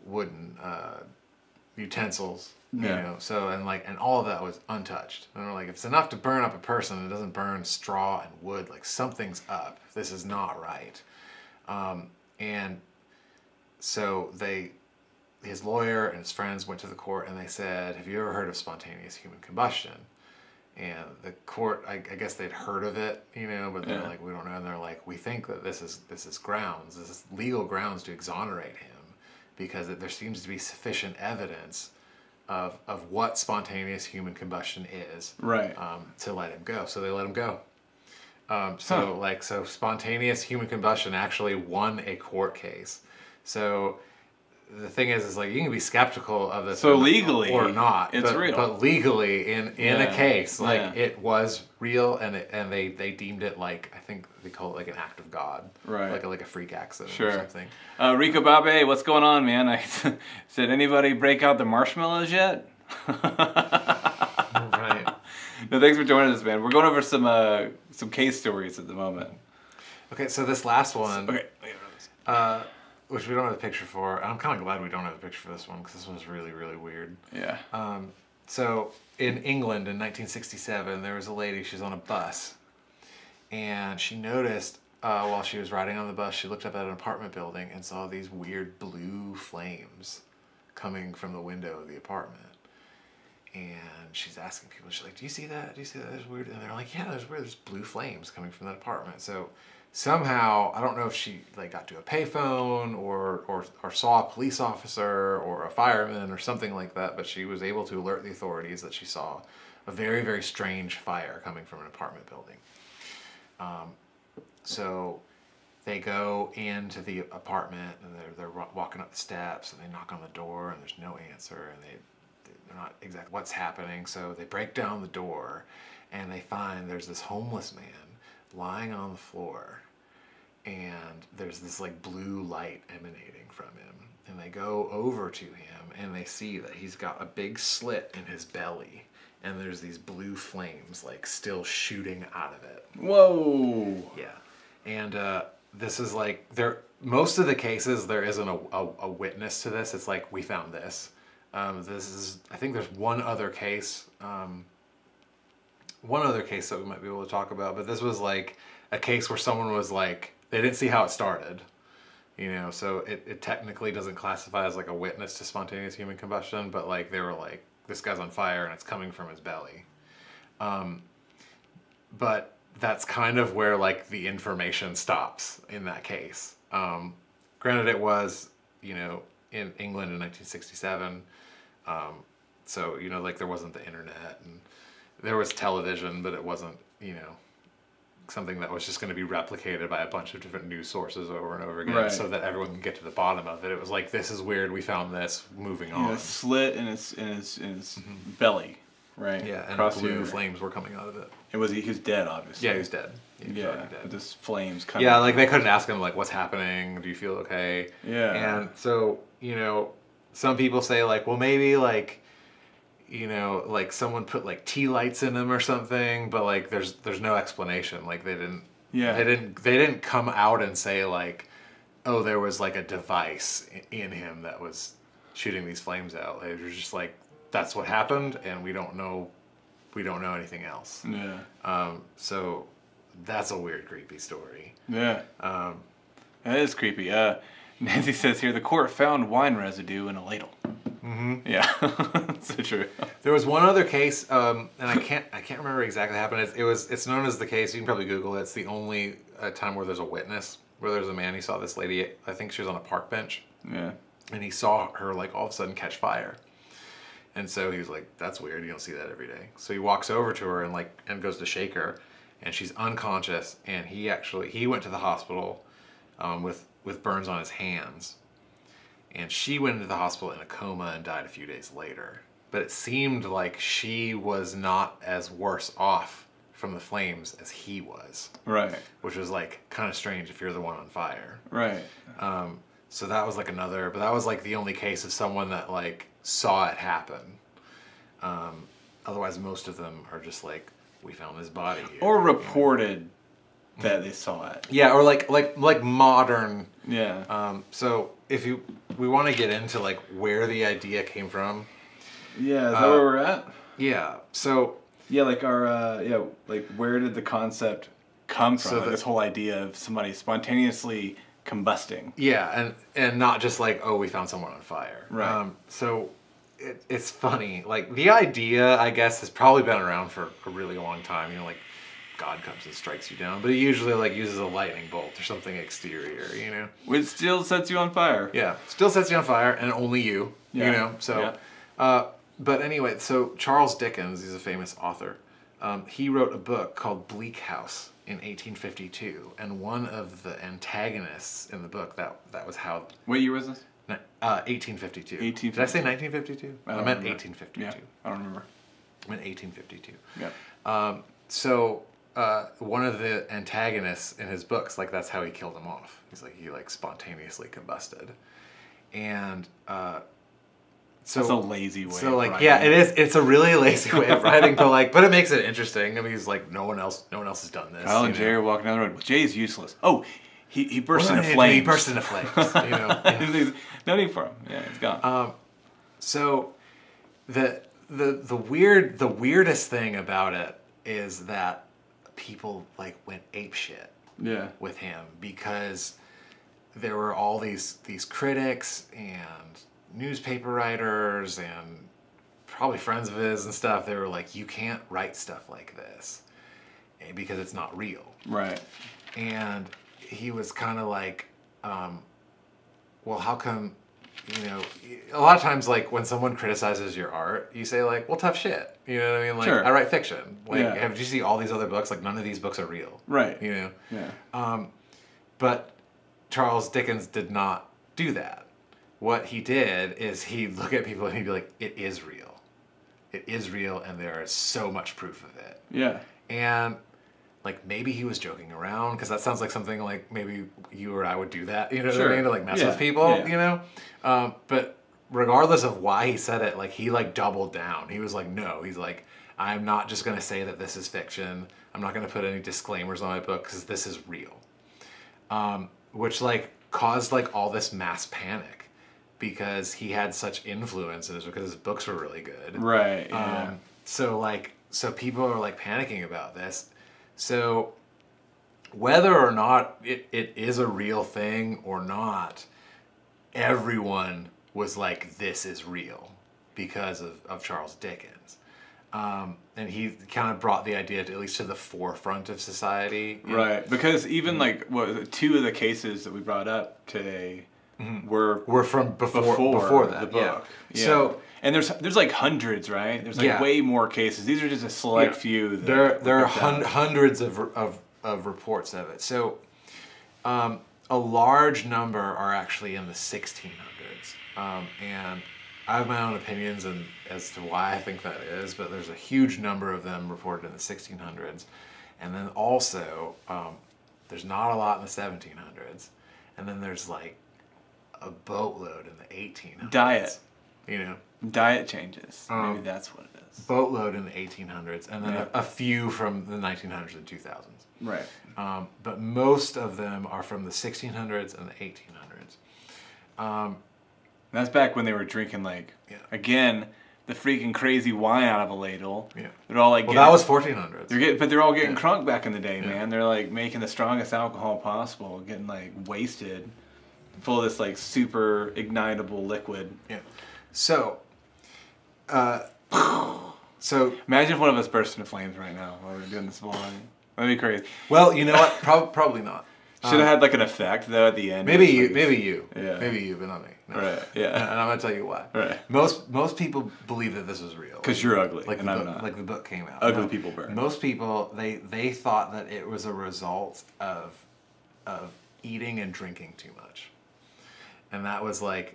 wooden utensils, so, and all of that was untouched. And we're like, if it's enough to burn up a person, it doesn't burn straw and wood, like, something's up. This is not right. And so his lawyer and his friends went to the court, and they said, have you ever heard of spontaneous human combustion? And the court, I guess they'd heard of it, but they're like, we don't know. And they're like, we think that this is grounds, this is legal grounds to exonerate him, because there seems to be sufficient evidence of what spontaneous human combustion is, right? To let him go. So they let him go. So spontaneous human combustion actually won a court case. So the thing is like, you can be skeptical of this, so legally or not, it's real. But legally, in a case, like, it was real, and they deemed it, like, I think they call it like an act of God, right? Like a freak accident, sure. Or something. Rico Babe, what's going on, man? I said, anybody break out the marshmallows yet? Right. No, thanks for joining us, man. We're going over some case stories at the moment. Okay, so this last one. Okay. Which we don't have a picture for. I'm kind of glad we don't have a picture for this one, because this one's really, really weird. Yeah. So in England in 1967, there was a lady, she was on a bus, and she noticed while she was riding on the bus, she looked up at an apartment building and saw these weird blue flames coming from the window of the apartment. And she's asking people, she's like, do you see that? Do you see that? There's weird. And they're like, yeah, there's blue flames coming from that apartment. So somehow, I don't know if she got to a payphone or saw a police officer or a fireman or something like that, but she was able to alert the authorities that she saw a very, very strange fire coming from an apartment building. So they go into the apartment, and they're walking up the steps, and they knock on the door, and there's no answer, and they're not exactly what's happening. So they break down the door, and they find there's this homeless man lying on the floor, and there's this blue light emanating from him, and they go over to him, and they see that he's got a big slit in his belly, and there's these blue flames still shooting out of it. Whoa. Yeah. And this is most of the cases there isn't a witness to this. It's we found this. I think there's one other case that we might be able to talk about, but this was a case where someone was they didn't see how it started, so it technically doesn't classify as a witness to spontaneous human combustion, but they were this guy's on fire and it's coming from his belly. But that's kind of where the information stops in that case. Granted, it was, in England in 1967, so there wasn't the internet, there was television, but it wasn't, something that was just going to be replicated by a bunch of different news sources over and over again, Right. so that everyone can get to the bottom of it. It was like, this is weird. We found this. Moving on. A slit in his belly, right? Yeah, and Across blue here. flames were coming out of it. He was dead, obviously. Yeah, he was dead. He was already dead. This flames kind Yeah, of. like they couldn't ask him like, what's happening? Do you feel okay? Yeah. And so, some people say like, well, maybe like, like someone put like tea lights in him or something, but like there's no explanation. Like they didn't come out and say like, oh, there was like a device in him that was shooting these flames out. They were just like, that's what happened, and we don't know anything else. Yeah. So that's a weird, creepy story. Yeah. That is creepy. Nancy says here, the court found wine residue in a ladle. Mm-hmm. Yeah. So true. There was one other case, and I can't remember exactly what happened. It's known as the case. You can probably Google it. It's the only time where there's a witness, where there's a man. He saw this lady. I think she was on a park bench. Yeah. And he saw her like all of a sudden catch fire. And so he was like, "That's weird. You don't see that every day." So he walks over to her and goes to shake her, and she's unconscious. And he went to the hospital with burns on his hands. And she went into the hospital in a coma and died a few days later. But it seemed like she was not as worse off from the flames as he was. Right. Which was like kind of strange if you're the one on fire. Right. So that was like but that was like the only case of someone that like saw it happen. Otherwise, most of them are just like, we found his body here. Or reported that they saw it. Yeah, or like modern. Yeah. So if we want to get into like where the idea came from. Yeah, is that where we're at? Yeah. So Yeah, like like where did the concept come from? So Like this whole idea of somebody spontaneously combusting. yeah, and not just like, oh, we found someone on fire. Right. So it's funny. Like the idea, I guess, has probably been around for a really long time. Like God comes and strikes you down, but he usually like uses a lightning bolt or something exterior. Which still sets you on fire. Yeah, still sets you on fire, and only you. Yeah. So, Yeah. But anyway, so Charles Dickens, he's a famous author. He wrote a book called Bleak House in 1852, and one of the antagonists in the book that was how. What year was this? 1852. Did I say 1952? I meant 1852. Yeah, I don't remember. I meant 1852. Yeah. So one of the antagonists in his books, like that's how he killed him off. He's like he spontaneously combusted, and so That's a lazy way. So of like writing. yeah, it is. It's a really lazy way of writing, but it makes it interesting. I mean, he's like no one else has done this. Kyle and Jay are walking down the road. Well, Jay's useless. Oh, he burst Well, into flames. He burst into flames. Yeah. There's no need for him. Yeah, it's gone. So the weirdest thing about it is that people like went apeshit Yeah. with him, because there were all these critics and newspaper writers and probably friends of his and stuff. They were like, you can't write stuff like this because it's not real. Right. And he was kind of like, well, how come, a lot of times, like, when someone criticizes your art, you say, like, well, tough shit. You know what I mean? Like, Sure. I write fiction. Like, Yeah. did you see all these other books? Like, none of these books are real. Right. Yeah. Yeah. But Charles Dickens did not do that. What he did is he'd look at people and he'd be like, it is real. It is real, and there is so much proof of it. Yeah. And like maybe he was joking around, because that sounds like something like maybe you or I would do that, you know what Sure. I mean, to like mess Yeah. with people, Yeah. But regardless of why he said it, like he like doubled down. He was like, no, he's like, I'm not just gonna say that this is fiction. I'm not gonna put any disclaimers on my book because this is real. Which like caused like all this mass panic, because he had such influences, because his books were really good. Right. Yeah. So people are like panicking about this. So whether or not it is a real thing or not, everyone was like, this is real because of Charles Dickens. And he kind of brought the idea to, at least to the forefront of society. Right. Because even like two of the cases that we brought up today were We're from before that. the book. Yeah. So And there's like hundreds, right? There's like Yeah. way more cases. These are just a select few. There are hundreds of reports of it. So a large number are actually in the 1600s. And I have my own opinions as to why I think that is, but there's a huge number of them reported in the 1600s. And then also, there's not a lot in the 1700s. And then there's like a boatload in the 1800s. Diet. You know? Diet changes. Maybe that's what it is. Boatload in the 1800s. And then a few from the 1900s and 2000s. Right. But most of them are from the 1600s and the 1800s. That's back when they were drinking like, again, the freaking crazy wine out of a ladle. Yeah. They're all like, That was 1400s. They're all getting crunk back in the day, man. They're like making the strongest alcohol possible, getting like wasted, full of this like super ignitable liquid. Yeah. So Imagine if one of us burst into flames right now while we're doing this vlog. That'd be crazy. well, you know what? Probably not. Should have had like an effect though at the end. Maybe It you, was, like, maybe you, Yeah. maybe you, but not me. No. Right. Yeah. And I'm gonna tell you why. Right. Most people believe that this was real. Because you're ugly, like and the I'm book, not. like the book came out. Ugly people burn. Most people they thought that it was a result of eating and drinking too much, and that was the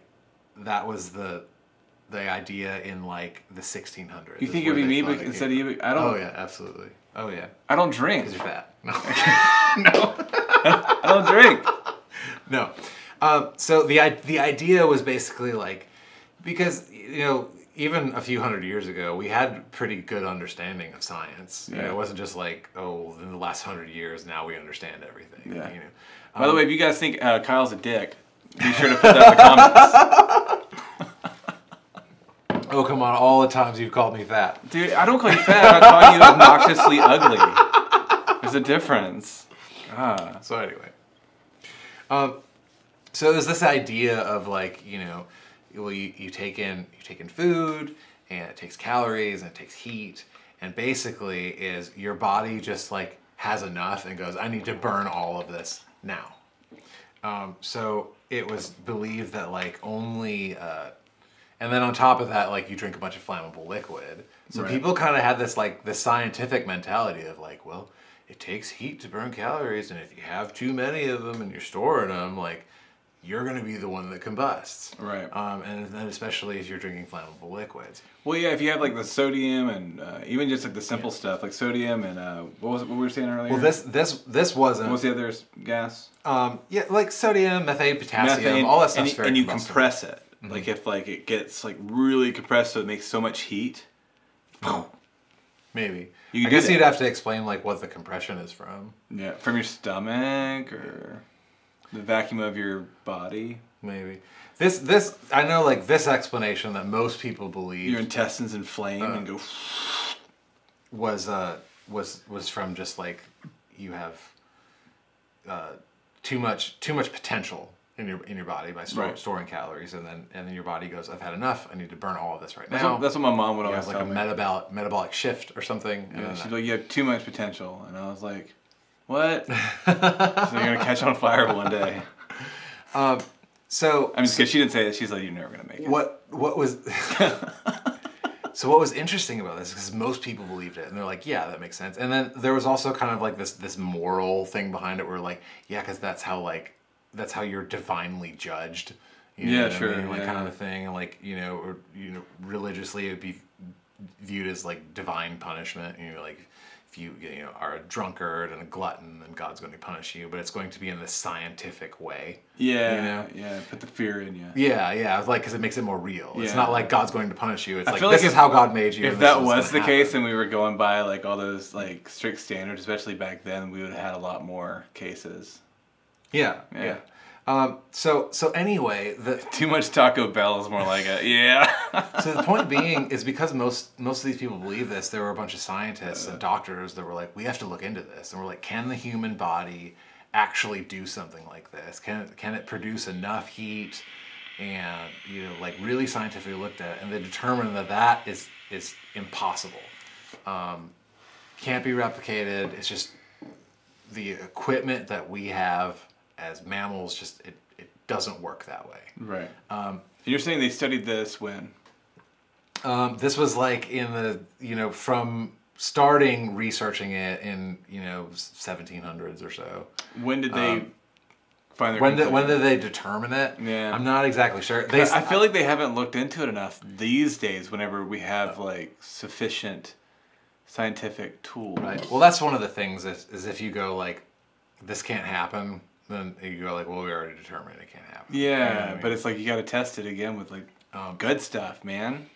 idea in like the 1600s. You think it'd be me but instead of you? I don't. Oh yeah, absolutely. Oh yeah, I don't drink. because you're fat. No. I don't drink. No. So the idea was basically like, because, you know, even a few hundred years ago, we had pretty good understanding of science. You know, it wasn't just like, oh, in the last 100 years, now we understand everything. Yeah. You know? By the way, if you guys think Kyle's a dick, be sure to put that in the comments. Oh, come on. All the times you've called me fat. Dude, I don't call you fat. I call you obnoxiously ugly. There's a difference. Ah. So anyway. So there's this idea of like, you know, well, you take in food, and it takes calories, and it takes heat, and basically is your body just like has enough and goes, I need to burn all of this now. So it was believed that like only, and then on top of that, like you drink a bunch of flammable liquid. So people kind of had this like this scientific mentality of like, well, it takes heat to burn calories, and if you have too many of them and you're storing them, like, you're going to be the one that combusts. Right. And then especially if you're drinking flammable liquids. Well, yeah, if you have like the sodium and even just like the simple stuff like sodium and what we were saying earlier? Well, this wasn't. What was the other gas? Yeah, like sodium, methane, potassium, all that stuff. And you compress it. Mm-hmm. Like if like it gets like really compressed, so it makes so much heat. Maybe. I guess you'd have to explain like what the compression is from. Yeah, from your stomach or the vacuum of your body. Maybe. This I know like this explanation that most people believe your intestines inflame and go was from just like you have too much potential in your body by storing calories, and then your body goes, I've had enough, I need to burn all of this now. That's what my mom would You always have like tell a metabolic shift or something. Yeah, she's like, you have too much potential, and I was like, what? So you're gonna catch on fire one day. So I mean, because she didn't say that. She's like, you're never gonna make it. What was So what was interesting about this, because most people believed it, and they're like, yeah, that makes sense. And then there was also kind of like this moral thing behind it, where like, yeah, because that's how you're divinely judged. You know what I mean? Like kind of a thing, and like or religiously it'd be viewed as like divine punishment. Like if you are a drunkard and a glutton, then God's going to punish you, but it's going to be in this scientific way. Yeah, put the fear in you. Yeah, like because it makes it more real. It's not like God's going to punish you. It's like this is how God made you. If that was the case, and we were going by like all those like strict standards, especially back then, we would have had a lot more cases. Yeah. So anyway, too much Taco Bell is more like a So the point being is because most of these people believe this, there were a bunch of scientists and doctors that were like, we have to look into this, and we're like, can the human body actually do something like this? Can it produce enough heat? And like really scientifically looked at it, and they determined that is impossible. Can't be replicated. It's just the equipment that we have as mammals, just it doesn't work that way. Right. You're saying they studied this when? This was like in the, from starting researching it in, 1700s or so. When did they find their When conclusion? did they determine it? Yeah. I'm not exactly sure. I feel like they haven't looked into it enough these days whenever we have like sufficient scientific tools. Right. Well, that's one of the things is if you go like, this can't happen, then you go like, well, we already determined it can't happen. Yeah, You know what I mean? but it's like you got to test it again with like good stuff, man.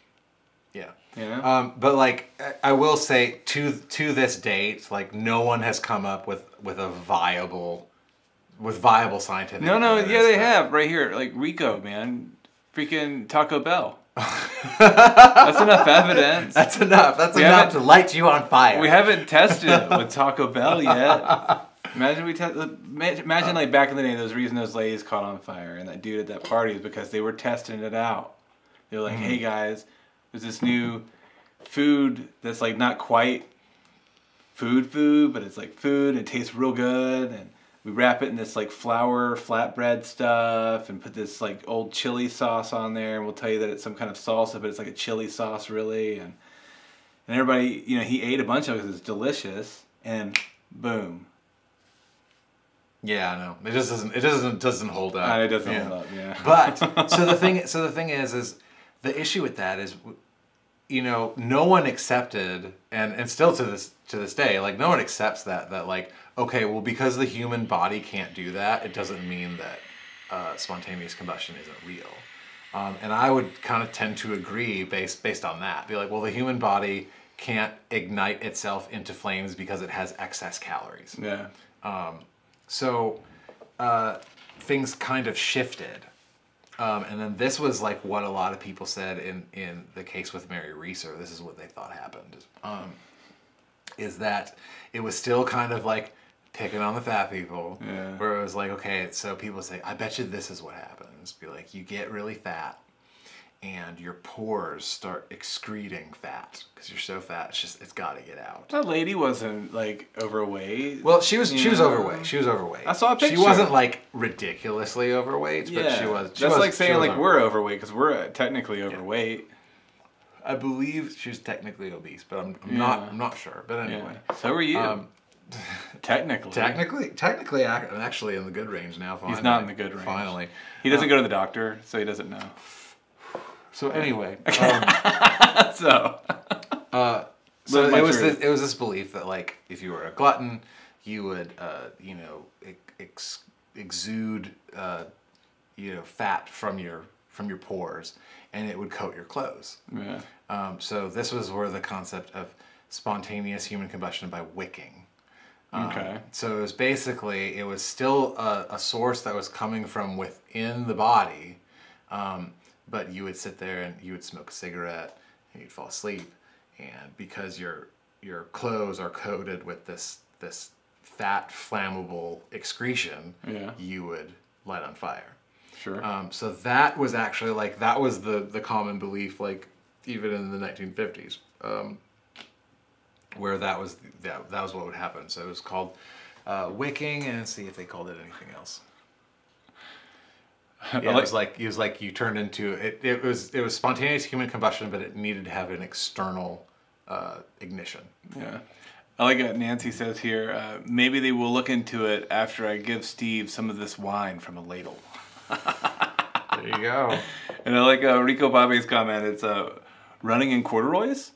Yeah. You know? But like I will say to this date, like no one has come up with viable scientific. No, evidence yeah, they that- have right here, like Rico, man, freaking Taco Bell. That's enough evidence. That's enough. That's We enough haven't- to light you on fire. We haven't tested it with Taco Bell yet. Imagine imagine like back in the day, those reason those Lays caught on fire and that dude at that party is because they were testing it out. They were like, hey guys, there's this new food that's like not quite food, but it's like food. It tastes real good, and we wrap it in this like flour flatbread stuff and put this like old chili sauce on there, and we'll tell you that it's some kind of salsa, but it's like a chili sauce really, and everybody, he ate a bunch of it because it's delicious, and boom. Yeah, I know. It just doesn't hold up. It doesn't hold up, yeah. But so the thing is the issue with that is, no one accepted, and still to this day, like no one accepts that like, okay, well, because the human body can't do that, it doesn't mean that spontaneous combustion isn't real. And I would kind of tend to agree based on that. Be like, well, the human body can't ignite itself into flames because it has excess calories. Yeah. So things kind of shifted. And then this was like what a lot of people said in the case with Mary Reeser. This is what they thought happened. Is that it was still kind of like picking on the fat people. Yeah. Where it was like, okay, so people say, I bet you this is what happens. Be like, you get really fat and your pores start excreting fat because you're so fat. It's got to get out. That lady wasn't like overweight. Well, she was Yeah. overweight. She was overweight. I saw a picture. She wasn't like ridiculously overweight, but she was. That's like saying like we're overweight because we're technically overweight. I believe she was technically obese, but I'm Yeah. not sure. But anyway, So are you. Technically. Technically, I'm actually in the good range now. Finally. He's not in the good range. Finally, He doesn't go to the doctor, so he doesn't know. So anyway, So. so my it was truth. this belief that like if you were a glutton, you would exude fat from your pores, and it would coat your clothes. Yeah. So this was where the concept of spontaneous human combustion by wicking. Okay. So it was still a source that was coming from within the body, but you would sit there and you would smoke a cigarette and you'd fall asleep, and because your clothes are coated with this fat flammable excretion, Yeah. you would light on fire. Sure. So that was actually that was the common belief, like even in the 1950s, where that was what would happen. So it was called wicking, and see if they called it anything else. Yeah, it was like you turned into it. It was spontaneous human combustion, but it needed to have an external ignition. Yeah. I like what Nancy says here. Maybe they will look into it after I give Steve some of this wine from a ladle. There you go. And I like Rico Bobby's comment. It's running in corduroys.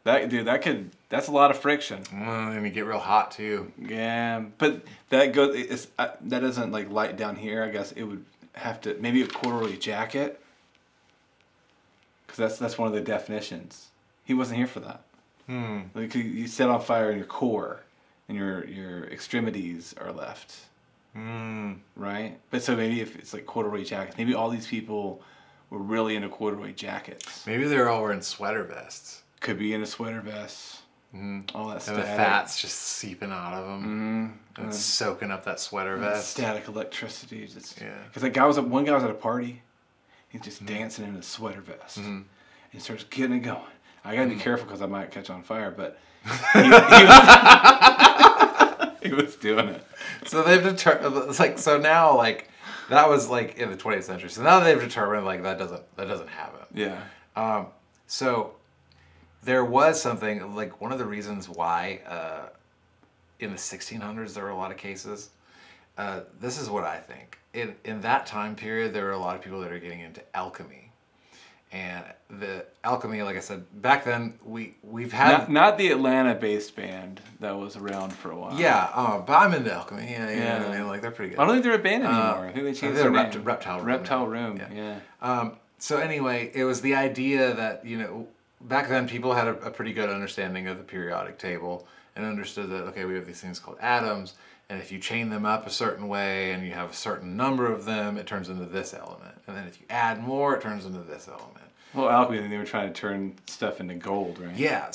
That's a lot of friction. And you get real hot too. Yeah, but that goes. That doesn't like light down here. I guess it would have to maybe a corduroy jacket. Because that's one of the definitions. He wasn't here for that. Like you set on fire in your core, and your extremities are left. Right? But so maybe if it's like corduroy jackets, maybe all these people were really into corduroy jackets. Maybe they're all wearing sweater vests. Could be in a sweater vest. All that And static. the fat's just seeping out of them. And it's soaking up that sweater vest. Static electricity. Just, Yeah. Because one guy was at a party. He's just dancing in a sweater vest. And he starts getting it going. I gotta be careful because I might catch on fire, but he was doing it. So they've determined, it's like, so now like that was like in the 20th century. So now they've determined like that doesn't happen. Yeah. So there was something, like one of the reasons why in the 1600s there were a lot of cases. This is what I think. In that time period, there were a lot of people that are getting into alchemy. And the alchemy, like I said, back then we've had not the Atlanta-based band that was around for a while. Yeah, but I'm into alchemy. Yeah, you know what I mean? Like they're pretty good. I don't think they're a band anymore. I think they changed their name. Reptile Room. Reptile Room. Yeah. So anyway, it was the idea that back then people had a pretty good understanding of the periodic table and understood that okay, we have these things called atoms. And if you chain them up a certain way and you have a certain number of them, it turns into this element. And then if you add more, it turns into this element. Well, alchemy, they were trying to turn stuff into gold, right? Yeah,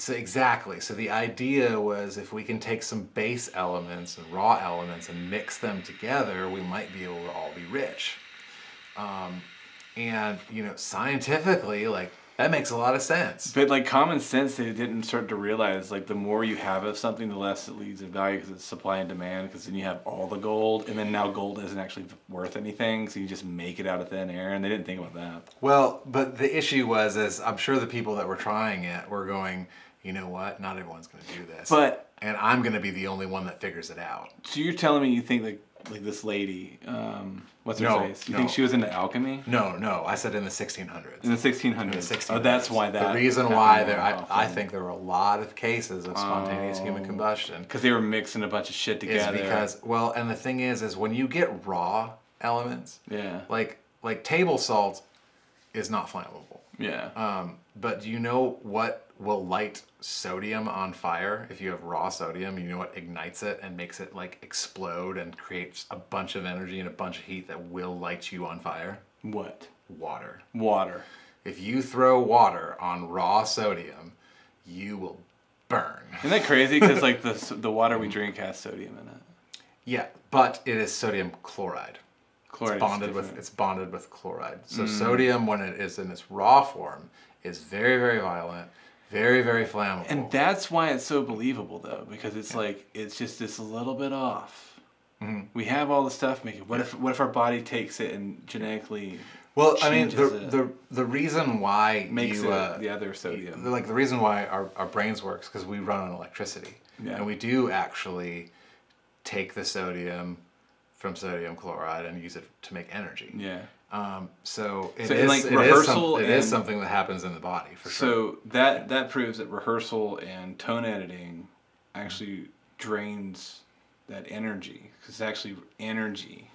exactly. So the idea was if we can take some base elements and raw elements and mix them together, we might be able to all be rich. And, scientifically, like, that makes a lot of sense. But like common sense, they didn't start to realize like the more you have of something, the less it leads in value because it's supply and demand. Because then you have all the gold, and then now gold isn't actually worth anything, so you just make it out of thin air. And they didn't think about that. Well, but the issue was, I'm sure the people that were trying it were going, you know what? Not everyone's going to do this. And I'm going to be the only one that figures it out. So you're telling me you think like this lady, what's her face? You think she was into alchemy? No. I said in the 1600s. In the 1600s. Oh, that's why that. The reason why I think there were a lot of cases of spontaneous human combustion. Because they were mixing a bunch of shit together. Is because, and the thing is when you get raw elements, like table salt is not flammable. Yeah. But do you know what will light sodium on fire? If you have raw sodium, you know what ignites it and makes it like explode and creates a bunch of energy and a bunch of heat that will light you on fire? What? Water. Water. If you throw water on raw sodium, you will burn. Isn't that crazy? Because like the water we drink has sodium in it. Yeah, but it is sodium chloride. Chloride it's bonded with chloride. So sodium, when it is in its raw form, is very, very violent, very, very flammable. And that's why it's so believable, though, because it's like it's just this little bit off. Mm-hmm. We have all the stuff making. What if our body takes it and genetically? Well, I mean, the reason why makes the other sodium. Like the reason why our brains works because we run on electricity, and we do actually take the sodium from sodium chloride and use it to make energy. Yeah. So it is something that happens in the body for sure. So that proves that rehearsal and tone editing actually drains that energy because it's actually energy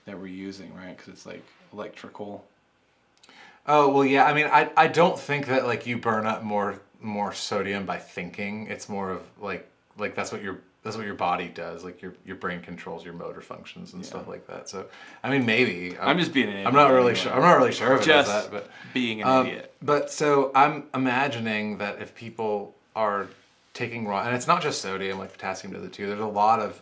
that we're using, right? Because it's like electrical. Oh well, yeah. I mean, I don't think that like you burn up more sodium by thinking. It's more of like that's what your body does. Like your brain controls your motor functions and stuff like that. So I mean, maybe I'm just being an idiot. I'm not really sure. I'm not really sure if it does that, but being an idiot. But so I'm imagining that if people are taking raw, and it's not just sodium, like potassium does it too. There's a lot of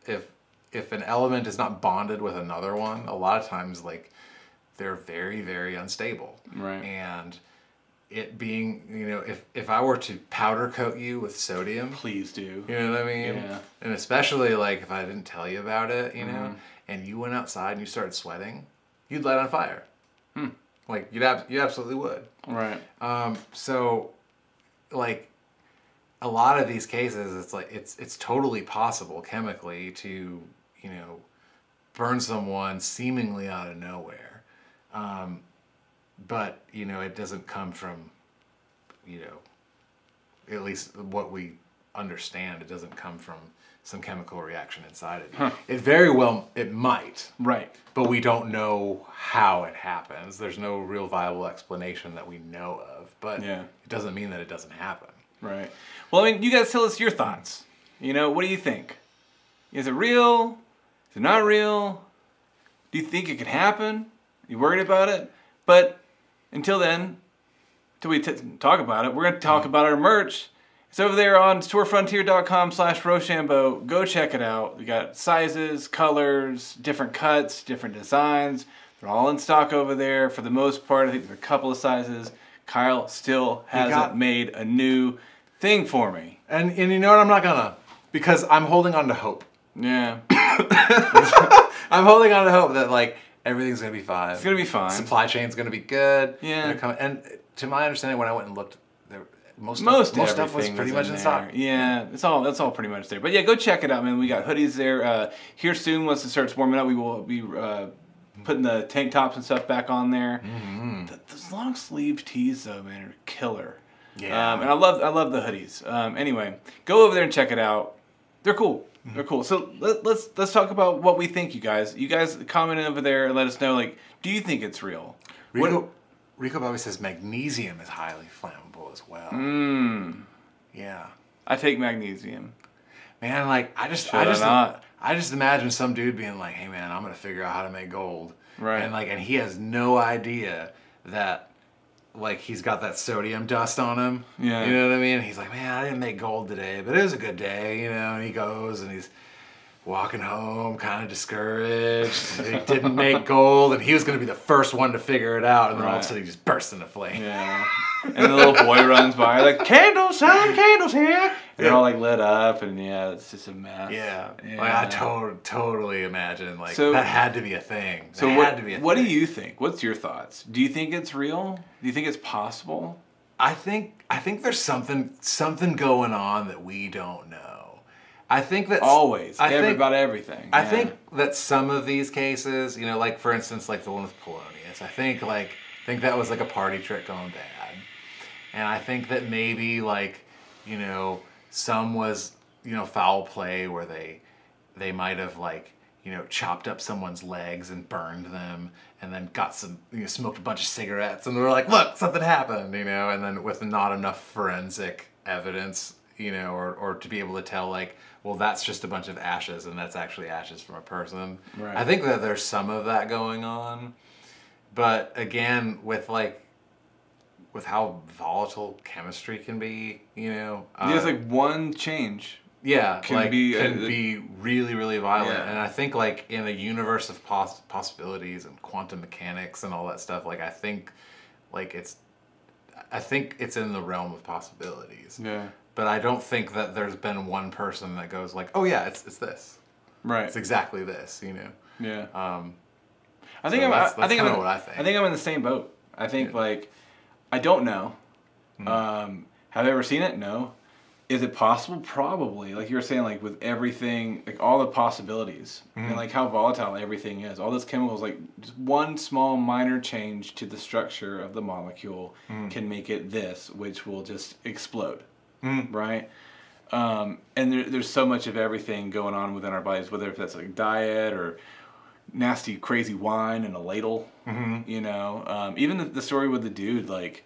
if an element is not bonded with another one, a lot of times like they're very, very unstable. Right. And it being, if I were to powder coat you with sodium, please do. You know what I mean? Yeah. And especially like if I didn't tell you about it, and you went outside and you started sweating, you'd light on fire. Like you absolutely would. Right. So like a lot of these cases, it's like it's totally possible chemically to burn someone seemingly out of nowhere. But, it doesn't come from, at least what we understand, it doesn't come from some chemical reaction inside it. Huh. It might. Right. But we don't know how it happens. There's no real viable explanation that we know of. But it doesn't mean that it doesn't happen. Right. Well, I mean, you guys tell us your thoughts. What do you think? Is it real? Is it not real? Do you think it could happen? Are you worried about it? But until then, until we talk about it, we're going to talk about our merch. It's over there on storefrontier.com/Rochambeau. Go check it out. We got sizes, colors, different cuts, different designs. They're all in stock over there. For the most part, I think there's a couple of sizes. Kyle still hasn't made a new thing for me. And you know what? I'm not gonna. Because I'm holding on to hope. Yeah. I'm holding on to hope that, like, everything's gonna be fine. It's gonna be fine. Supply chain's gonna be good. Yeah. And to my understanding, when I went and looked, there most stuff was everything pretty much in there. stock. Yeah, that's all pretty much there. But yeah, go check it out, man. We got hoodies there. Here soon, once it starts warming up, we will be putting the tank tops and stuff back on there. Mm-hmm. Those long sleeve tees, though, man, are killer. Yeah. And I love the hoodies. Anyway, go over there and check it out. They're cool. They're cool. So let's talk about what we think, you guys. You guys comment over there and let us know, like, do you think it's real? Rico Bobby says magnesium is highly flammable as well. Yeah. I take magnesium. Man, like I just imagine some dude being like, "Hey, man, I'm gonna figure out how to make gold." Right. And he has no idea that like he's got that sodium dust on him. Yeah. You know what I mean? He's like, "Man, I didn't make gold today, but it was a good day," you know. And he goes and he's walking home, kind of discouraged. He didn't make gold, and he was going to be the first one to figure it out, and then all of a sudden he just bursts into flame. Yeah. And the little boy runs by, like, candles, son, candles here. They're all like lit up, and yeah, it's just a mess. Yeah. Like, I totally imagine like So- that had to be a thing. So That had to be a what do thing. you think? What's your thoughts? Do you think it's real? Do you think it's possible? I think there's something going on that we don't know. I think that Always. About everything. I Yeah. think that some of these cases, you know, like for instance, like the one with Polonius, I think that was like a party trick gone bad, and I think that maybe like, you know, some was, you know, foul play where they might have like, you know, chopped up someone's legs and burned them, and then got some, you know, smoked a bunch of cigarettes, and they were like, look, something happened, you know, and then with not enough forensic evidence, you know, or to be able to tell like, well, that's just a bunch of ashes, and that's actually ashes from a person. Right. I think that there's some of that going on, but again, with how volatile chemistry can be, you know, There's like one change. yeah, can be really, really violent. Yeah. And I think like in a universe of possibilities and quantum mechanics and all that stuff, like I think it's in the realm of possibilities. Yeah. But I don't think that there's been one person that goes like, oh yeah, it's this. Right. It's exactly this, you know. Yeah. I think that's kinda what I think. I think I'm in the same boat. I think like I don't know. Have I ever seen it? No. Is it possible? Probably. Like you were saying, like with everything, like all the possibilities and like how volatile everything is. All those chemicals, like just one small minor change to the structure of the molecule can make it this, which will just explode. Right? And there's so much of everything going on within our bodies, whether if that's like diet or nasty, crazy wine in a ladle, you know. Even the story with the dude, like,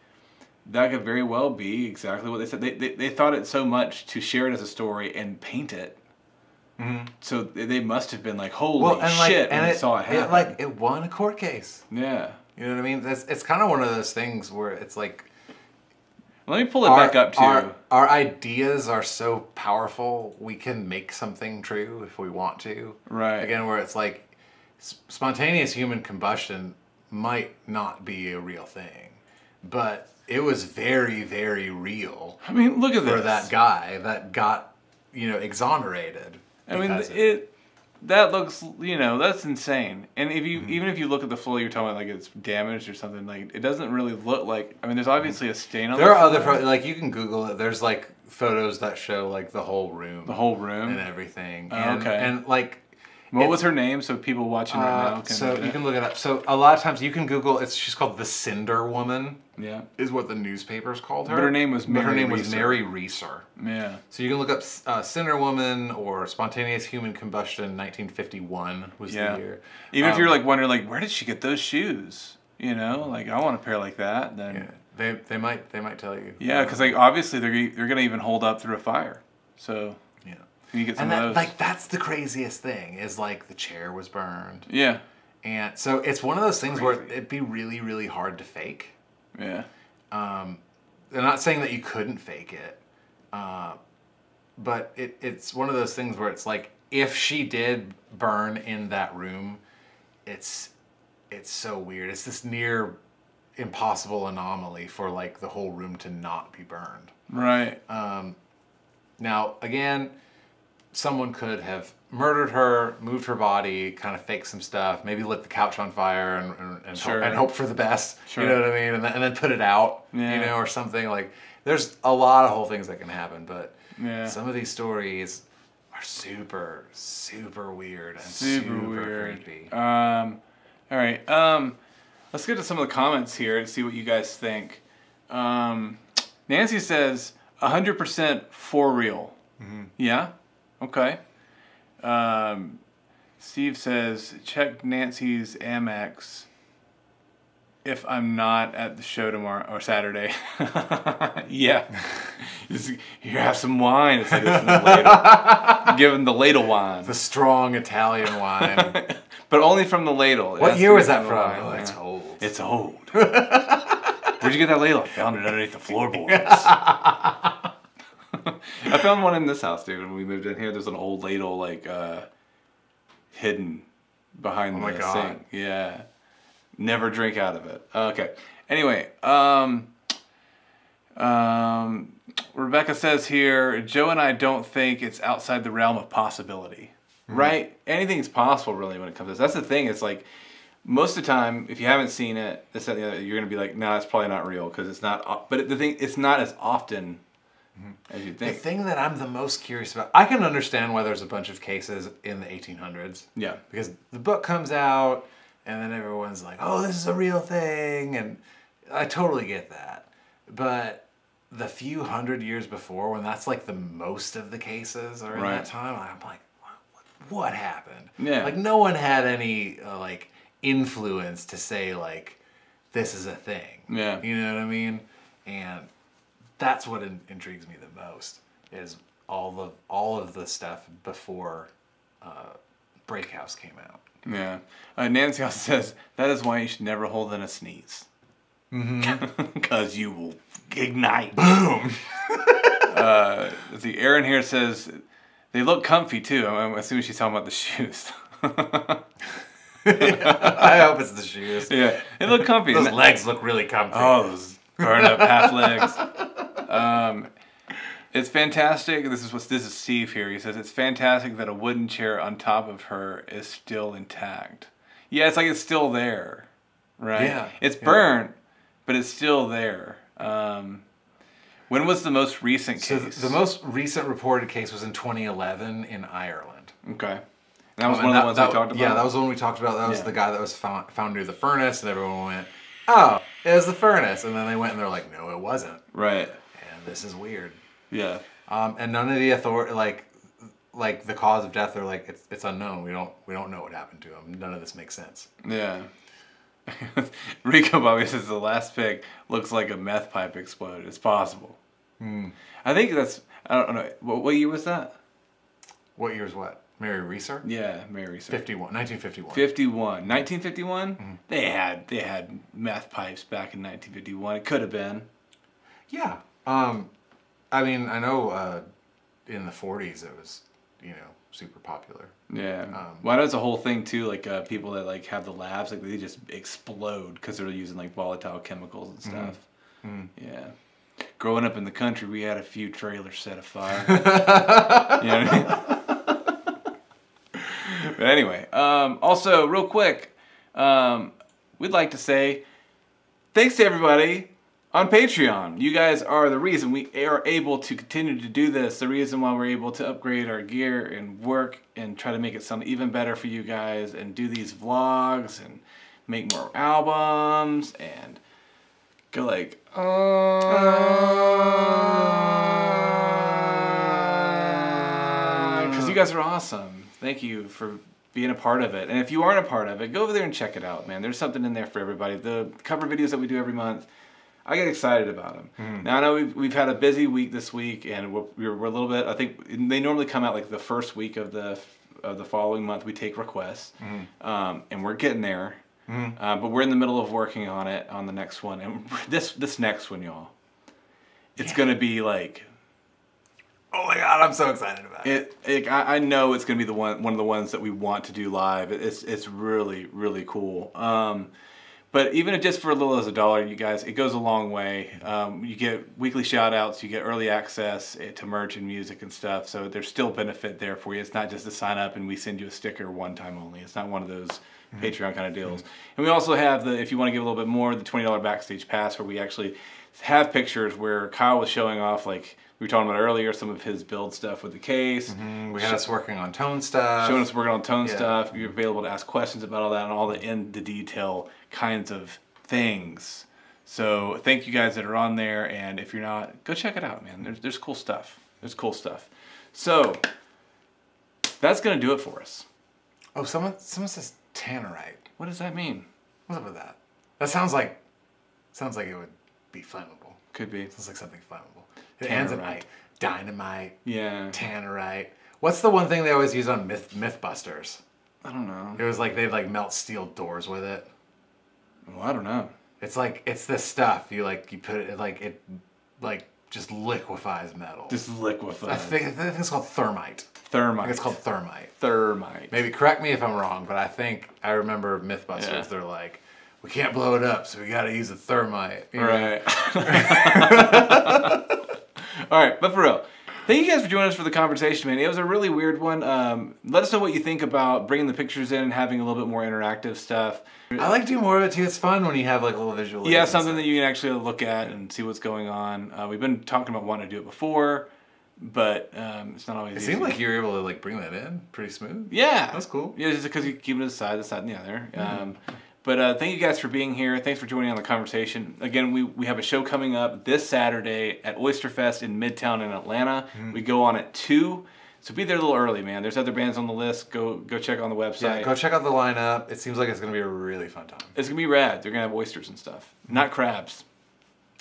that could very well be exactly what they said. They thought it so much to share it as a story and paint it. So they must have been like, holy shit, when they saw it happen. It won a court case. Yeah. You know what I mean? It's kind of one of those things where it's like, Let me pull it back up too. Our ideas are so powerful, we can make something true if we want to. Right. Again, where it's like spontaneous human combustion might not be a real thing, but it was very, very real. I mean, look at this. For that guy that got, you know, exonerated. I mean, that looks, you know, that's insane. And if you even if you look at the floor, you're talking about like it's damaged or something. Like it doesn't really look like. I mean, there's obviously a stain on. There are other like you can Google it. There's like photos that show like the whole room. The whole room and everything. Oh, and, okay. And like. What was her name? So people watching right now can. You can look it up. So a lot of times you can Google. She's called the Cinder Woman. Yeah. Is what the newspapers called her. But her name was Mary Reeser. Yeah. So you can look up Cinder Woman or Spontaneous Human Combustion 1951 was the year. Even if you're like wondering like where did she get those shoes? You know, like I want a pair like that. Then they might tell you. Yeah, because like obviously they're gonna even hold up through a fire. So yeah. You get some of those. Like that's the craziest thing is like the chair was burned. Yeah. And so it's one of those things where it'd be really, really hard to fake. Yeah. They're not saying that you couldn't fake it, but it's one of those things where it's like if she did burn in that room, it's so weird. It's this near impossible anomaly for like the whole room to not be burned. Right. Now again, someone could have murdered her, moved her body, kind of faked some stuff, maybe lit the couch on fire and hope for the best. Sure. You know what I mean? And then put it out, Yeah. or something. Like, there's a lot of whole things that can happen, but Yeah. some of these stories are super, super weird and Super weird. creepy. All right. Let's get to some of the comments here and see what you guys think. Nancy says 100% for real. Mm-hmm. Yeah. Okay. Steve says check Nancy's Amex if I'm not at the show tomorrow or Saturday. Yeah. Here, have some wine. It's like this in the ladle. Give him the ladle wine. The strong Italian wine. But only from the ladle. What year was that from? Oh, it's old. It's old. Where'd you get that ladle? I found it underneath the floorboards. I found one in this house, dude. When we moved in here, there's an old ladle like hidden behind Oh my the God. sink. Yeah. Never drink out of it. Okay. Anyway, Rebecca says here, Joe and I don't think it's outside the realm of possibility. Right? Anything's possible, really, when it comes to this. That's the thing. It's like, most of the time, if you haven't seen it, this, that, and the other, you're going to be like, no, it's probably not real, because it's not. But the thing, it's not as often as you The think. thing that I'm the most curious about, I can understand why there's a bunch of cases in the 1800s. Yeah. Because the book comes out, and then everyone's like, oh, this is a real thing, and I totally get that. But the few hundred years before, when that's like the most of the cases are in Right. that time, I'm like, what happened? Yeah. Like, no one had any, like, influence to say, like, this is a thing. Yeah. You know what I mean? And that's what intrigues me the most, is all of the stuff before Break House came out. Yeah. Nancy also says, that is why you should never hold in a sneeze. Because you will ignite. Boom! See, Aaron here says, they look comfy too. I'm assuming she's talking about the shoes. I hope it's the shoes. Yeah, they look comfy. Those legs look really comfy. Oh, those burn up half legs. It's fantastic. This is Steve here. He says it's fantastic that a wooden chair on top of her is still intact. Yeah, it's like it's still there, right? Yeah. It's burnt, but it's still there. When was the most recent So case? the most recent reported case was in 2011 in Ireland. Okay. And that was one of the ones we talked about? Yeah, that was the one we talked about. That was Yeah. the guy that was found near the furnace, and everyone went, oh, it was the furnace. And then they went and they're like, no, it wasn't. Right. And this is weird. Yeah. And none of the authority, like the cause of death, they're like, it's unknown. We don't know what happened to him. None of this makes sense. Yeah. Rico Bobby says the last pick looks like a meth pipe exploded. It's possible. I think that's, I don't know. What year was that? What year is what? Mary Reeser? Yeah, Mary Reeser. 1951. 1951. They had meth pipes back in 1951. It could have been. Yeah. I mean, I know in the 40s it was, super popular. Yeah. Well, I know it's a whole thing too. Like people that like have the labs, like they just explode because they're using like volatile chemicals and stuff. Yeah. Growing up in the country, we had a few trailers set afire. You know what I mean? But anyway, also real quick, we'd like to say thanks to everybody on Patreon. You guys are the reason we are able to continue to do this, the reason why we're able to upgrade our gear and work and try to make it sound even better for you guys and do these vlogs and make more albums and go like, because you guys are awesome. Thank you for being a part of it. And if you aren't a part of it, go over there and check it out, man. There's something in there for everybody. The cover videos that we do every month, I get excited about them. Now I know we've had a busy week this week, and we're a little bit. I think they normally come out like the first week of the following month. We take requests, and we're getting there. But we're in the middle of working on it on the next one, and this next one, y'all, it's gonna be like, Oh my God, I'm so excited about it. I know it's gonna be one of the ones that we want to do live. It's really, really cool. But even if just for a little as $1, you guys, it goes a long way. You get weekly shout outs, you get early access to merch and music and stuff. So there's still benefit there for you. It's not just to sign up and we send you a sticker one time only. It's not one of those Patreon kind of deals. And we also have if you want to give a little bit more, the $20 backstage pass, where we actually have pictures where Kyle was showing off, like we were talking about earlier, some of his build stuff with the case. We had us working on tone stuff. Showing us working on tone stuff. You're available to ask questions about all that and all the in the detail kinds of things. So thank you guys that are on there, and if you're not, go check it out, man. There's cool stuff. There's cool stuff. So that's gonna do it for us. Oh, someone says tannerite. What does that mean? What's up with that? That sounds like it would be flammable. Could be. Sounds like something flammable. It ends in "ite." Dynamite. Yeah. Tannerite. What's the one thing they always use on Mythbusters? I don't know. It was like they'd like melt steel doors with it. Well, I don't know. It's this stuff you put it just liquefies metal. Just liquefies. I think it's called thermite. Thermite. I think it's called thermite. Thermite. Maybe correct me if I'm wrong, but I remember Mythbusters. Yeah. They're like, we can't blow it up, so we got to use a thermite. You know? Right. All right, but for real, thank you guys for joining us for the conversation, man. It was a really weird one. Let us know what you think about bringing the pictures in and having a little bit more interactive stuff. I like doing more of it too. It's fun when you have like little visual. Yeah, something that you can actually look at and see what's going on. We've been talking about wanting to do it before, but it's not always It easy. seemed like you were able to like bring that in pretty smooth. Yeah. That's cool. Yeah, just because you keep it aside, and the other. But thank you guys for being here. Thanks for joining on the conversation. Again, we have a show coming up this Saturday at Oyster Fest in Midtown in Atlanta. We go on at 2. So be there a little early, man. There's other bands on the list. Go check on the website. Yeah, go check out the lineup. It seems like it's going to be a really fun time. It's going to be rad. They're going to have oysters and stuff. Not crabs.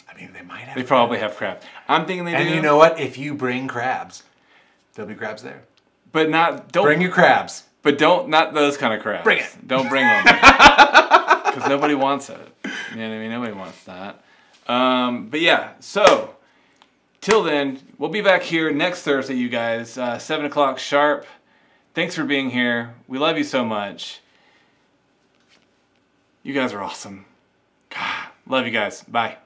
I mean, they might have. They probably have crabs. I'm thinking they do. And you know what? If you bring crabs, there'll be crabs there. But don't bring your crabs. But not those kind of crabs. Bring it. Don't bring them. Because nobody wants it. You know what I mean? Nobody wants that. But yeah, so till then, we'll be back here next Thursday, you guys, 7 o'clock sharp. Thanks for being here. We love you so much. You guys are awesome. God, love you guys. Bye.